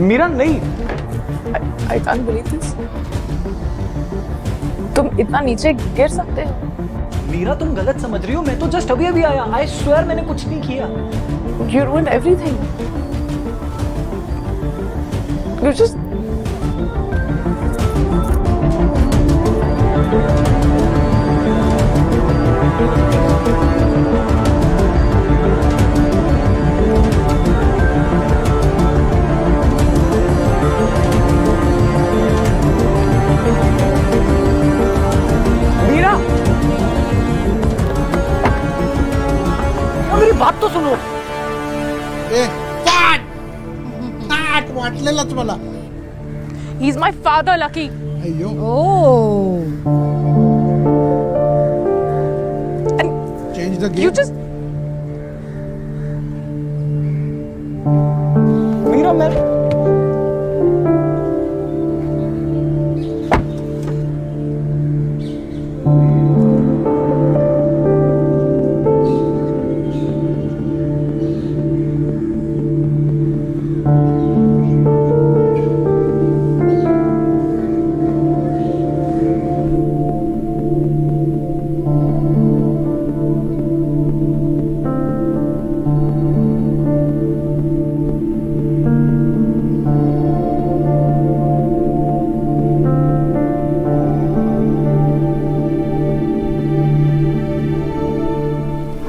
[SPEAKER 5] मीरा नहीं।
[SPEAKER 2] I can't believe this. तुम इतना नीचे गिर सकते हो?
[SPEAKER 5] मीरा तुम गलत समझ रही हो, मैं तो जस्ट अभी अभी आया। I swear मैंने कुछ नहीं किया।
[SPEAKER 2] You ruined everything. You just
[SPEAKER 1] वाटलेलाच मला.
[SPEAKER 2] He's my father, Lucky.
[SPEAKER 1] अय्यो.
[SPEAKER 11] Oh.
[SPEAKER 1] Change the game.
[SPEAKER 2] You just.
[SPEAKER 14] Meera मैं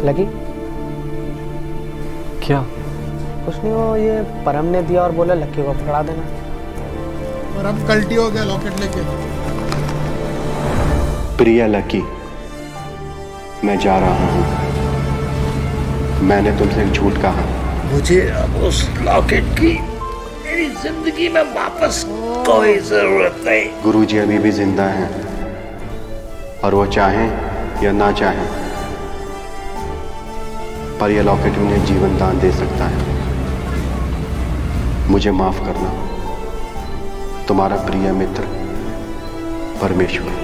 [SPEAKER 14] लगी
[SPEAKER 16] क्या?
[SPEAKER 14] कुछ नहीं, वो ये परम ने दिया और बोला लक्की को पकड़ा देना.
[SPEAKER 1] परम कल्टी हो गया लॉकेट लेके.
[SPEAKER 12] प्रिया लकी, मैं जा रहा हूँ. मैंने तुमसे एक झूठ कहा.
[SPEAKER 13] मुझे अब उस लॉकेट की मेरी जिंदगी में वापस कोई जरूरत नहीं.
[SPEAKER 12] गुरुजी अभी भी जिंदा हैं और वो चाहें या ना चाहें, पर यह लॉकेट उन्हें जीवन दान दे सकता है. मुझे माफ करना. तुम्हारा प्रिय मित्र परमेश्वर.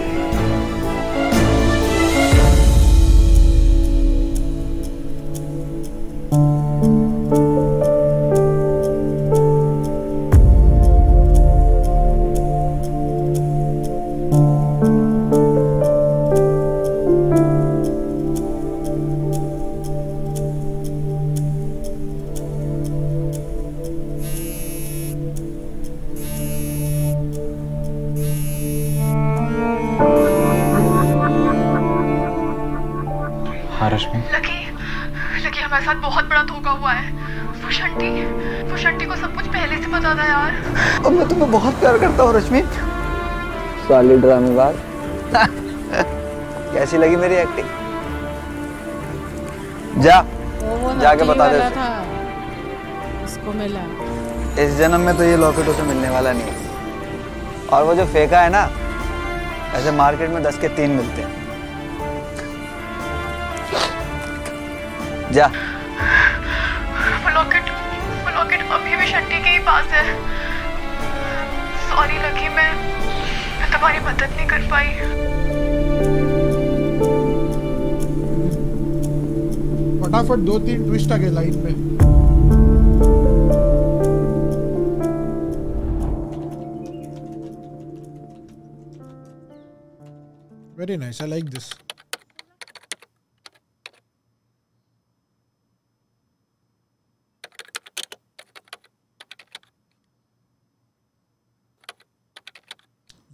[SPEAKER 18] लकी हमारे साथ बहुत बड़ा धोखा हुआ है. फुशंटी को सब कुछ पहले से पता था यार.
[SPEAKER 9] अब मैं तुम्हें बहुत प्यार करता हूँ रश्मि.
[SPEAKER 14] साली ड्रामेबाज.
[SPEAKER 9] कैसी लगी मेरी एक्टिंग? जाके बता दे उसे.
[SPEAKER 11] उसको मिला.
[SPEAKER 9] इस जन्म में तो ये लॉकेट उसे मिलने वाला नहीं. और वो जो फेंका है ना, ऐसे मार्केट में 10 के 3 मिलते हैं. जा.
[SPEAKER 18] वो लॉकेट अभी भी शंटी के ही पास है. सॉरी लकी, मैं तुम्हारी मदद नहीं कर पाई.
[SPEAKER 1] फटाफट 2-3 ट्विस्ट आ गए लाइन में. Very nice. I like this.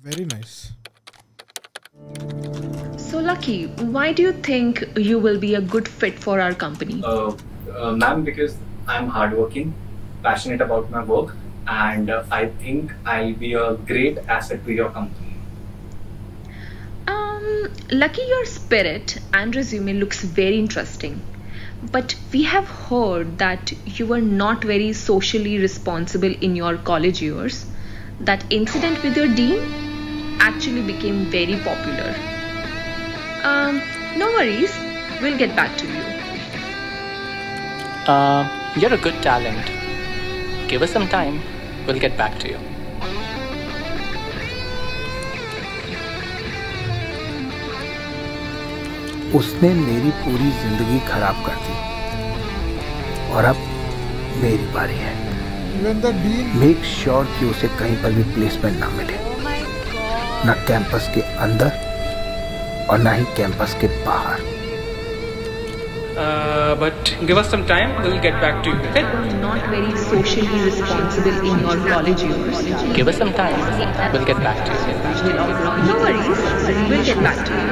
[SPEAKER 1] Very nice.
[SPEAKER 8] So Lucky, why do you think you will be a good fit for our company?
[SPEAKER 14] Ma'am, because I'm hardworking, passionate about my work, and I think I'll be a great asset to your company.
[SPEAKER 8] Lucky, your spirit and resume looks very interesting, but we have heard that you were not very socially responsible in your college years. That incident with your dean actually became very popular. No worries, we'll get back to you.
[SPEAKER 16] You're a good talent. Give us some time, we'll get back to you.
[SPEAKER 13] उसने मेरी पूरी जिंदगी खराब कर दी और अब मेरी बारी है. मेक श्योर कि उसे कहीं पर भी प्लेसमेंट ना मिले, ना कैंपस के अंदर और ना ही कैंपस के बाहर.
[SPEAKER 16] But give us some time, we'll get back to you. Okay?
[SPEAKER 8] Not very socially responsible in your college years.
[SPEAKER 16] Give us some time, we'll get back to you.
[SPEAKER 8] No worries, we'll get back to you.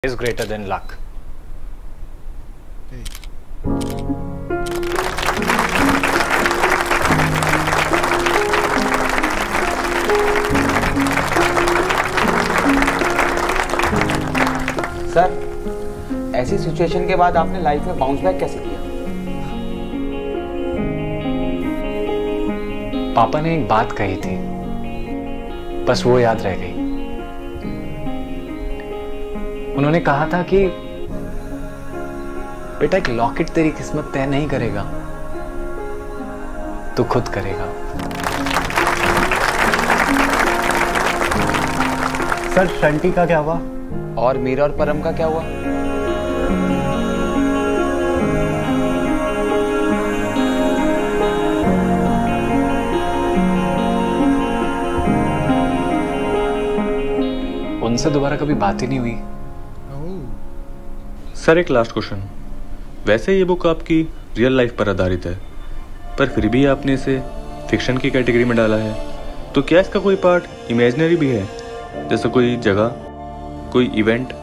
[SPEAKER 14] is greater than luck.
[SPEAKER 16] Sir, ऐसी situation के बाद आपने life में bounce back कैसे किया?
[SPEAKER 14] पापा ने एक बात कही थी, बस वो याद रह गई। उन्होंने कहा था कि बेटा, एक लॉकेट तेरी किस्मत तय नहीं करेगा, तू खुद करेगा।
[SPEAKER 3] सर, शंटी का क्या हुआ?
[SPEAKER 16] और मीरा और परम का क्या हुआ?
[SPEAKER 14] उनसे दोबारा कभी बात ही नहीं हुई।
[SPEAKER 10] सर, एक लास्ट क्वेश्चन। वैसे ये बुक आपकी रियल लाइफ पर आधारित है, पर फिर भी आपने इसे फिक्शन की कैटेगरी में डाला है, तो क्या इसका कोई पार्ट इमेजिनरी भी है, जैसे कोई जगह, कोई इवेंट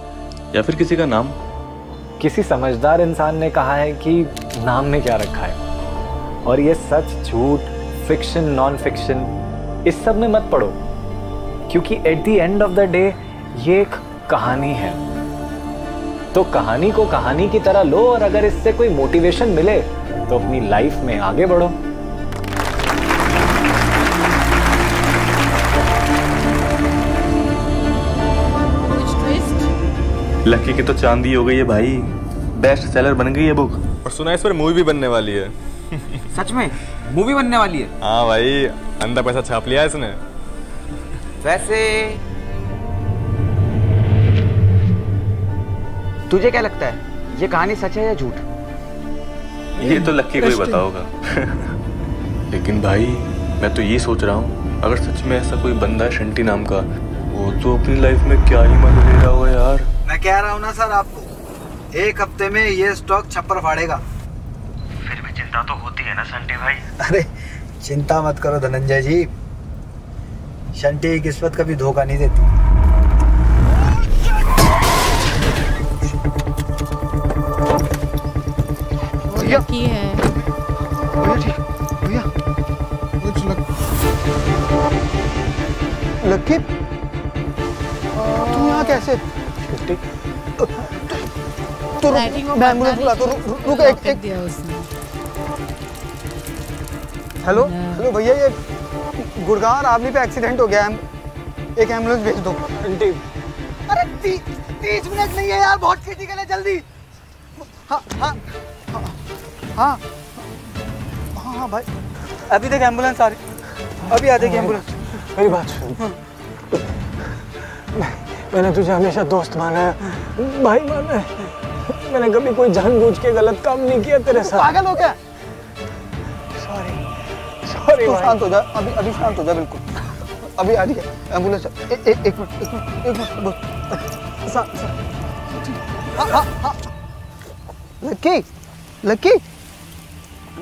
[SPEAKER 10] या फिर किसी का नाम?
[SPEAKER 14] किसी समझदार इंसान ने कहा है कि नाम में क्या रखा है, और ये सच झूठ, फिक्शन नॉन फिक्शन, इस सब में मत पड़ो, क्योंकि at the end of the day ये एक कहानी है। तो कहानी को कहानी की तरह लो, और अगर इससे कोई मोटिवेशन मिले तो अपनी लाइफ में आगे बढ़ो।
[SPEAKER 10] लकी की तो चांदी हो गई है भाई, बेस्ट सेलर बन गई है बुक, और सुना है इस पर मूवी भी बनने वाली है।
[SPEAKER 16] सच में मूवी बनने वाली है?
[SPEAKER 10] हाँ भाई, अंदर पैसा छाप लिया है इसने।
[SPEAKER 16] वैसे तुझे क्या लगता है, ये कहानी सच है या झूठ?
[SPEAKER 10] ये तो लकी को ही बताओगा। लेकिन भाई, मैं तो ये सोच रहा हूँ, अगर सच में ऐसा कोई बंदा है शंटी नाम का, वो तो अपनी लाइफ में क्या ही मजा ले रहा होगा यार।
[SPEAKER 9] मैं कह रहा हूँ ना सर आपको, 1 हफ्ते में ये स्टॉक छप्पर फाड़ेगा।
[SPEAKER 10] फिर भी चिंता तो होती है ना शंटी भाई।
[SPEAKER 9] अरे चिंता मत करो धनंजय जी, शंटी की किस्मत कभी धोखा नहीं देती।
[SPEAKER 11] लकी है
[SPEAKER 9] भैया, लकी, तू यहाँ कैसे? तो मैं एम्बुलेंस बुलाता हूँ, रुक एक। हेलो भैया, ये गुड़गांव रावली पे एक्सीडेंट हो गया है, एक एम्बुलेंस भेज दो। अरे 30 मिनट नहीं है यार, बहुत क्रिटिकल है, जल्दी। हाँ भाई, अभी तक एम्बुलेंस आ रही, अभी आ जाएगी एम्बुलेंस।
[SPEAKER 14] मेरी बात सुन, मैंने तुझे हमेशा दोस्त माना है, भाई माना है, मैंने कभी कोई जानबूझ के गलत काम नहीं किया तेरे साथ।
[SPEAKER 9] पागल हो क्या?
[SPEAKER 14] सॉरी
[SPEAKER 9] तू शांत हो जा, अभी शांत हो जा, बिल्कुल अभी आ रही है एम्बुलेंस। एक मिनट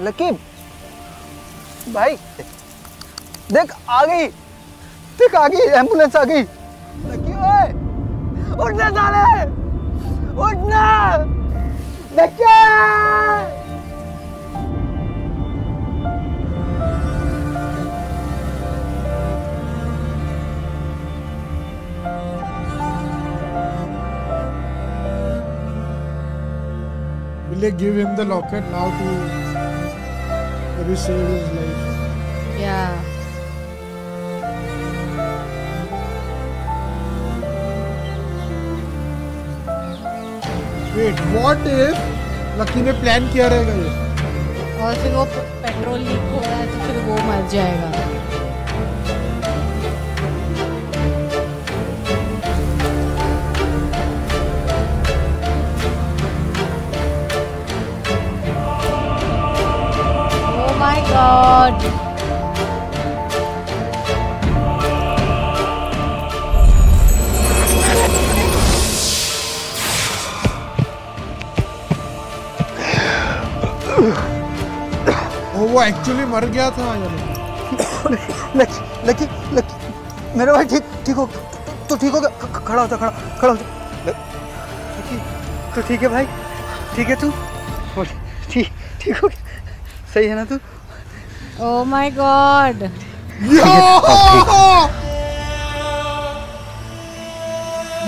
[SPEAKER 9] लकी भाई, देख आ गई एम्बुलेंस आ गई। लकी ओए, उठना साले, उठना lucky.
[SPEAKER 1] Will they give him the locket now to maybe save his life?
[SPEAKER 11] Yeah.
[SPEAKER 1] Wait, what if lucky ने प्लान किया रहेगा ये,
[SPEAKER 11] और फिर वो पेट्रोल लीक हो रहा है तो फिर वो मर जाएगा। Oh my God.
[SPEAKER 1] वो एक्चुअली मर गया था।
[SPEAKER 9] लकी मेरा भाई ठीक हो तो ठीक हो गया। खड़ा हो जा। तो ठीक है भाई, ठीक है तू ठीक ठीक हो गया, सही है ना तू?
[SPEAKER 11] Oh my God!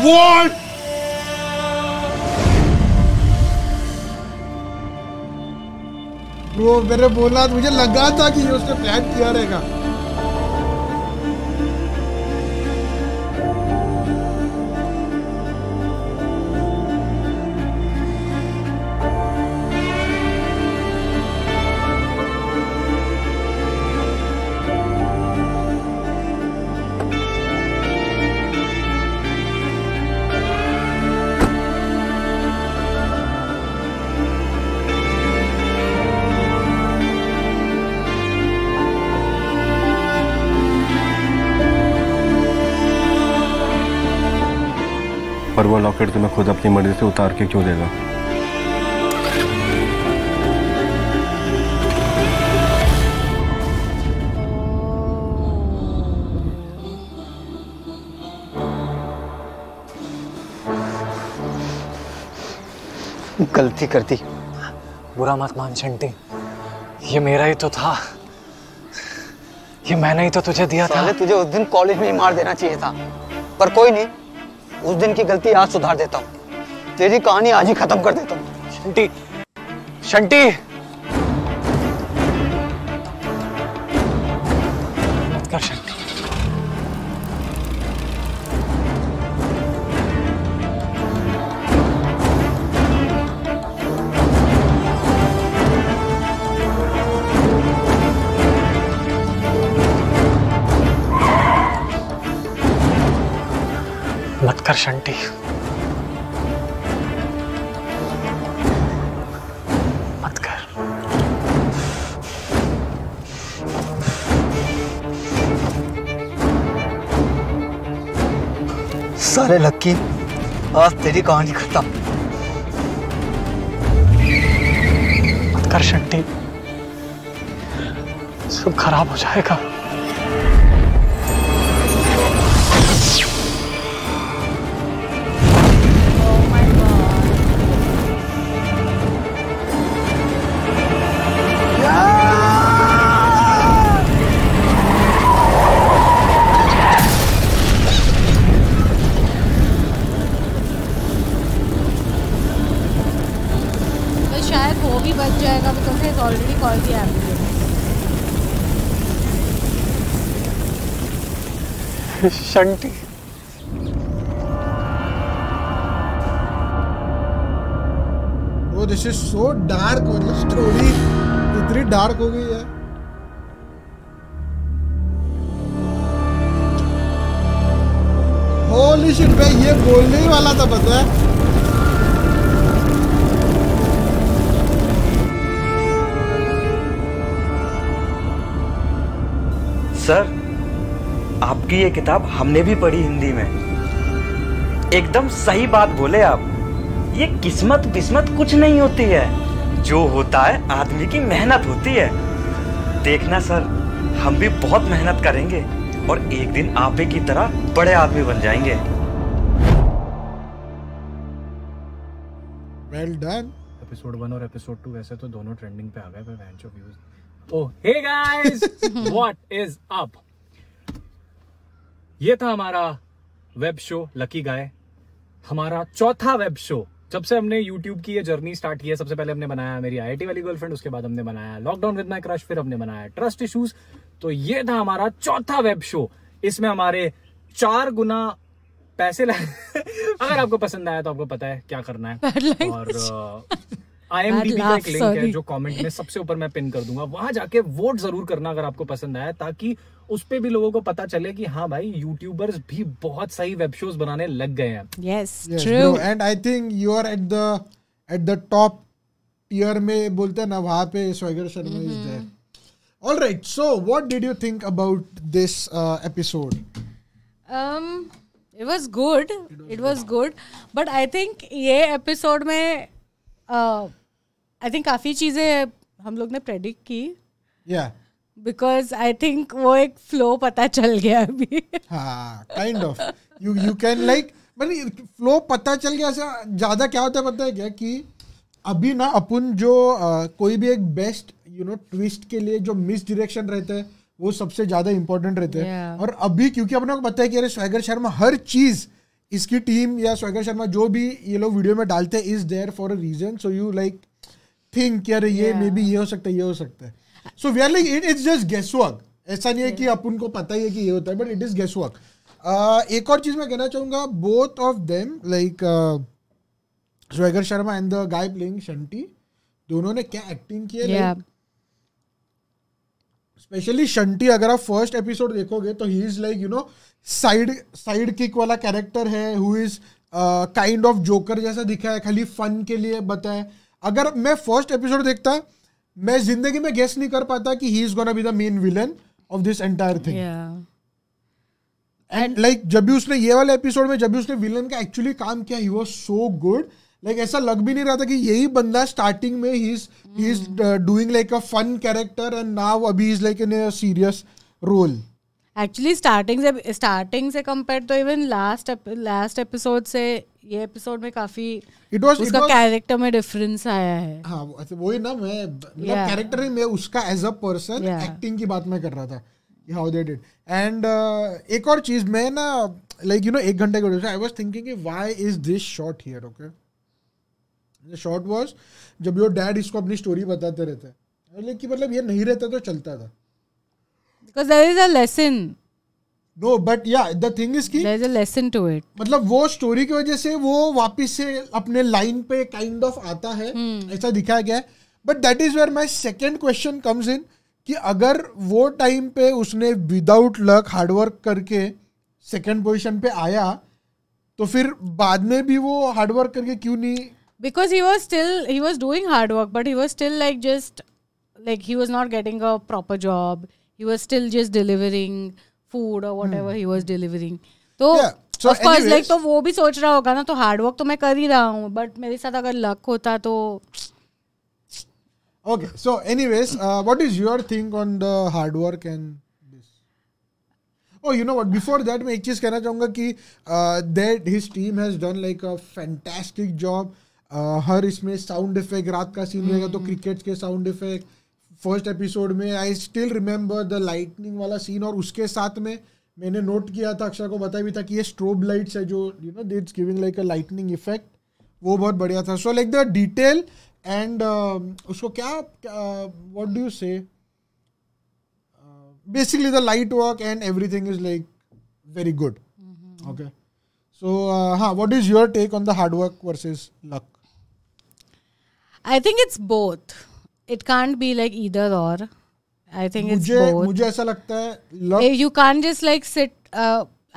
[SPEAKER 1] What? Bro मेरे बोला, मुझे लगा था कि ये उसने प्लान किया रहेगा।
[SPEAKER 12] पर वो लॉकेट तुम्हें खुद अपनी मर्जी से उतार के क्यों देगा?
[SPEAKER 9] गलती करती।
[SPEAKER 14] बुरा मत मान शंटी, ये मेरा ही तो था, ये मैंने ही तो तुझे दिया था।
[SPEAKER 9] साले तुझे उस दिन कॉलेज में ही मार देना चाहिए था, पर कोई नहीं, उस दिन की गलती आज सुधार देता हूँ, तेरी कहानी आज ही खत्म कर देता हूँ।
[SPEAKER 14] शंटी, शंटी, मत कर शंटी। मत कर शंटी। मत कर।
[SPEAKER 9] साले लक्की, आज तेरी कहानी खत्म।
[SPEAKER 14] मत कर शंटी, सब खराब हो जाएगा।
[SPEAKER 11] Already called the ambulance.
[SPEAKER 14] Shunty,
[SPEAKER 1] Oh, this is so dark, मतलब स्टोरी इतनी डार्क हो गई है। Holy shit, मैं ये बोलने ही वाला था, पता है?
[SPEAKER 20] सर, आपकी ये किताब हमने भी पढ़ी हिंदी में। एकदम सही बात बोले आप। ये किस्मत बिस्मत कुछ नहीं होती है, जो होता है आदमी की मेहनत होती है। देखना सर, हम भी बहुत मेहनत करेंगे और एक दिन आपे की तरह बड़े आदमी बन जाएंगे।
[SPEAKER 1] Well done.
[SPEAKER 14] एपिसोड 1 और एपिसोड 2 वैसे तो दोनों ट्रेंडिंग पे आ गए, पर venture views. Oh, hey guys, what is up? ये था हमारा वेब शो लकी गाय, हमारा चौथा वेब शो। जब से हमने YouTube की ये जर्नी स्टार्ट की है, सबसे पहले हमने बनाया मेरी IIT वाली गर्लफ्रेंड, उसके बाद हमने बनाया लॉकडाउन विद माय क्रश, फिर हमने बनाया ट्रस्ट इश्यूज। तो ये था हमारा चौथा वेब शो। इसमें हमारे 4 गुना पैसे अगर आपको पसंद आया तो आपको पता है क्या करना है। और IMDb का एक लिंक है जो कमेंट में सबसे ऊपर मैं पिन कर दूंगा, वहां जाके वोट जरूर करना अगर आपको पसंद आया, ताकि उस पे भी लोगों को पता चले कि हाँ भाई, यूट्यूबर्स भी बहुत सही वेब शोज बनाने लग गए हैं।
[SPEAKER 11] Yes, true.
[SPEAKER 1] And I think you are at the top tier में बोलते हैं ना, वहाँ पे swagger Sharma is there. All right, so what did you think about this episode?
[SPEAKER 11] It was good. It was good. But I think ये episode में I think काफी चीजें हम लोग ने प्रेडिक्ट की।
[SPEAKER 1] Yeah.
[SPEAKER 11] Because I think वो एक फ्लो पता चल गया अभी।
[SPEAKER 1] हाँ, kind of. You can like, flow पता चल गया। ऐसा ज्यादा क्या होता है पता है क्या कि अभी ना अपन जो कोई भी एक बेस्ट ट्विस्ट के लिए जो मिस डायरेक्शन रहते हैं वो सबसे ज्यादा इंपॉर्टेंट रहते हैं। और अभी क्योंकि अपने को पता है कि अरे स्वैगर शर्मा हर चीज इसकी टीम या स्वैगर शर्मा जो भी ये लोग वीडियो में डालते हैं is there for a reason, so you like think कि अरे ये मे बी ये हो सकता है, ये हो सकता है। So we are like it's just guesswork. ऐसा नहीं है कि अपन को पता ही है कि ये होता है, but it is guesswork. एक और चीज मैं कहना चाहूंगा, both of them like swagger Sharma and the guy playing Shunty, दोनों ने क्या एक्टिंग की है। स्पेशली शंटी, अगर आप फर्स्ट एपिसोड देखोगे तो he is like side kick वाला कैरेक्टर है, who is kind of joker जैसा दिखा है, खाली फन के लिए बताया। अगर मैं फर्स्ट एपिसोड देखता मैं जिंदगी में गेस नहीं कर पाता कि he is gonna be the main villain of this entire thing. And like जब भी उसने ये वाले एपिसोड में जब भी उसने विलन का एक्चुअली काम किया, he was so good. Like ऐसा लग भी नहीं रहा था कि यही बंदा स्टार्टिंग में ही is doing like a fun character and now अभी is like in a serious role.
[SPEAKER 11] Actually starting से कंपेयर तो इवन लास्ट एपिसोड से ये एपिसोड में काफी उसका कैरेक्टर में डिफरेंस आया है।
[SPEAKER 1] हाँ वही ना, मैं कैरेक्टर नहीं, मैं उसका एज अ पर्सन एक्टिंग की बात मैं कर रहा था, हाउ दे डिड। एंड एक और चीज मैं ना लाइक 1 घंटे के I was thinking why is this shot here. Okay, the shot was जब योर डैड इसको अपनी स्टोरी बताते रहते हैं, लेकिन मतलब ये नहीं रहता तो चलता था।
[SPEAKER 11] Because there is a lesson.
[SPEAKER 1] No, but yeah, the thing is कि
[SPEAKER 11] there is a lesson to it.
[SPEAKER 1] मतलब वो स्टोरी की वजह से वो वापस से अपने लाइन पे काइंड ऑफ आता है, ऐसा दिखाया गया है। But that is where my second question comes in कि अगर वो टाइम पे उसने विदाउट लक हार्डवर्क करके सेकंड पोजीशन पे आया तो फिर बाद में भी वो हार्डवर्क करके क्यों नहीं?
[SPEAKER 11] Because he was doing hard work, but he was still like he was not getting a proper job. He was still just delivering food or whatever he was delivering. तो
[SPEAKER 1] so
[SPEAKER 11] of course like तो वो भी सोच रहा होगा ना, तो hard work तो मैं कर ही रहा हूँ, बट मेरे साथ अगर लक होता तो।
[SPEAKER 1] Okay, so anyways, what is your thing on the hard work and this? Oh, you know what? Before that, मैं एक चीज कहना चाहूँगा कि that his team has done like a fantastic job. हर इसमें साउंड इफेक्ट, रात का सीन रहेगा तो क्रिकेट के साउंड इफेक्ट, फर्स्ट एपिसोड में I still remember the lightning वाला सीन। और उसके साथ में मैंने नोट किया था, अक्षर को बताया भी था कि ये स्ट्रोब लाइट्स है जो it's giving like a lightning effect, वो बहुत बढ़िया था। So like the detail and उसको क्या what do you say, basically the light work and everything is like very good. Okay, so हाँ, what is your take on the hard work versus luck?
[SPEAKER 11] I think it's both. It can't be like either or. I think it's both.
[SPEAKER 1] मुझे ऐसा लगता है luck.
[SPEAKER 11] You can't just like sit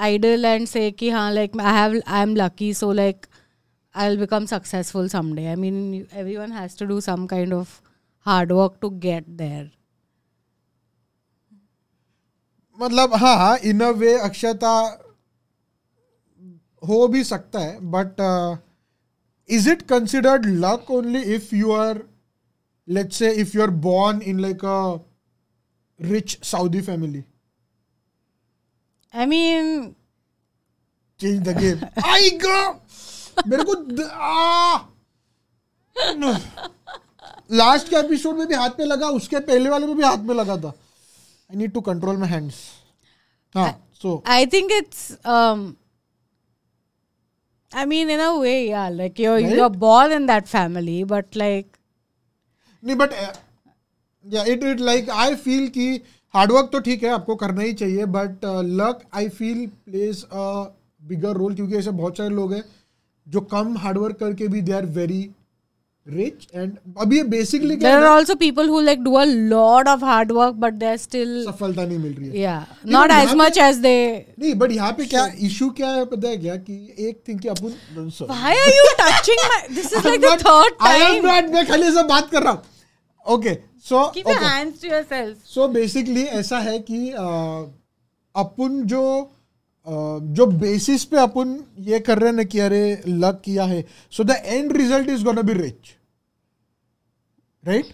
[SPEAKER 11] idle and say कि हाँ like I'm lucky so like I'll become successful someday. I mean everyone has to do some kind of hard work to get there.
[SPEAKER 1] मतलब हाँ in a way अक्षता हो भी सकता है, but is it considered luck only if you are, let's say, if you are born in like a rich Saudi family?
[SPEAKER 11] I mean,
[SPEAKER 1] change the game. I go. मेरे को last के episode में भी हाथ पे लगा, उसके पहले वाले में भी हाथ में लगा था। I need to control my hands. हाँ, so
[SPEAKER 11] I think it's I mean, in a way, yeah, like you're born in that family, but like.
[SPEAKER 1] नहीं, but yeah, it like I feel कि hard work तो ठीक है, आपको करना ही चाहिए, but luck I feel plays a bigger role, क्योंकि ऐसे बहुत सारे लोग हैं जो कम hard work करके भी they are very rich, and अभी ये basically
[SPEAKER 11] there are also people who like do a lot of hard work but they're still
[SPEAKER 1] सफलता नहीं मिल रही है।
[SPEAKER 11] Yeah, not as much as they.
[SPEAKER 1] नहीं, but यहाँ पे क्या issue क्या है पता है क्या, कि एक thing कि अपन
[SPEAKER 11] Why are you touching my? This is like the third time.
[SPEAKER 1] I am not, मैं खाली ऐसा बात कर रहा हूँ। Okay, so
[SPEAKER 11] keep your hands to yourself.
[SPEAKER 1] So basically ऐसा है कि अपन जो बेसिस पे अपन ये कर रहे हैं ना कि अरे लक किया है, so the end result is gonna be rich, right?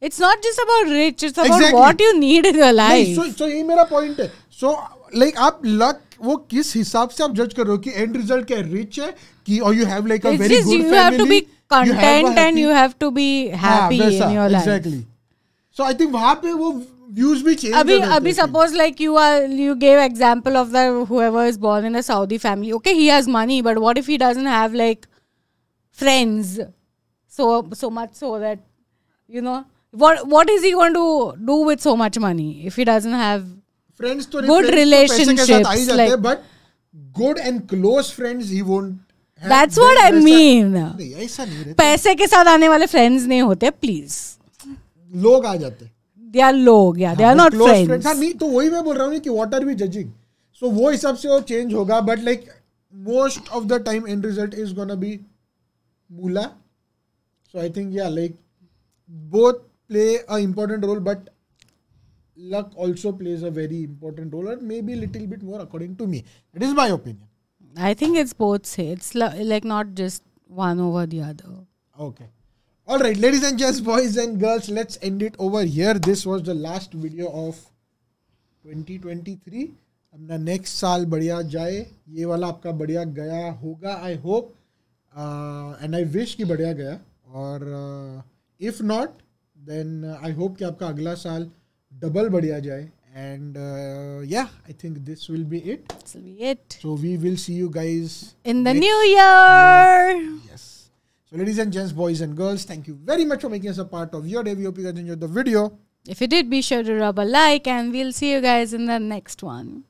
[SPEAKER 11] It's not just about rich, it's about what you need in your life.
[SPEAKER 1] So यही मेरा point है। So like आप लक वो किस हिसाब से आप जज कर रहे हो कि एंड रिजल्ट क्या रिच है कि और you have like a very good
[SPEAKER 11] family, you have to be content and you have to be happy in your life.
[SPEAKER 1] Exactly. So I think वहाँ पे वो views भी change
[SPEAKER 11] अभी suppose like you gave example of the whoever is born in a Saudi family. Okay, he has money, but what if he doesn't have like friends? So much so that, you know, what is he going to do with so much money if he doesn't have
[SPEAKER 1] friends? तो
[SPEAKER 11] good relationships, like,
[SPEAKER 1] but good and close friends he won't.
[SPEAKER 11] That's what I mean.
[SPEAKER 1] ऐसा नहीं रहता.
[SPEAKER 11] पैसे के साथ आने वाले friends नहीं होते, please.
[SPEAKER 1] लोग आ जाते.
[SPEAKER 11] They are लोग, yeah. They are not friends.
[SPEAKER 1] हाँ, नहीं तो वही मैं बोल रहा हूँ कि what are we judging? So वो हिसाब से वो change होगा, but like most of the time end result is gonna be moolah. So I think like both play a important role, but luck also plays a very important role, or maybe a little bit more according to me. It is my opinion.
[SPEAKER 11] I think it's both. It's like not just one over the other.
[SPEAKER 1] Okay. All right, ladies and gents, boys and girls, let's end it over here. This was the last video of 2023. अपना next साल बढ़िया जाए. ये वाला आपका बढ़िया गया होगा, I hope. And I wish कि बढ़िया गया. और if not, then I hope कि आपका अगला साल double बढ़िया जाए. And yeah, I think this will be it.
[SPEAKER 11] This will be it.
[SPEAKER 1] So we will see you guys
[SPEAKER 11] in the new year.
[SPEAKER 1] Yes. So ladies and gents, boys and girls, thank you very much for making us a part of your day. We hope you guys enjoyed the video.
[SPEAKER 11] If you did, be sure to rub a like and we'll see you guys in the next one.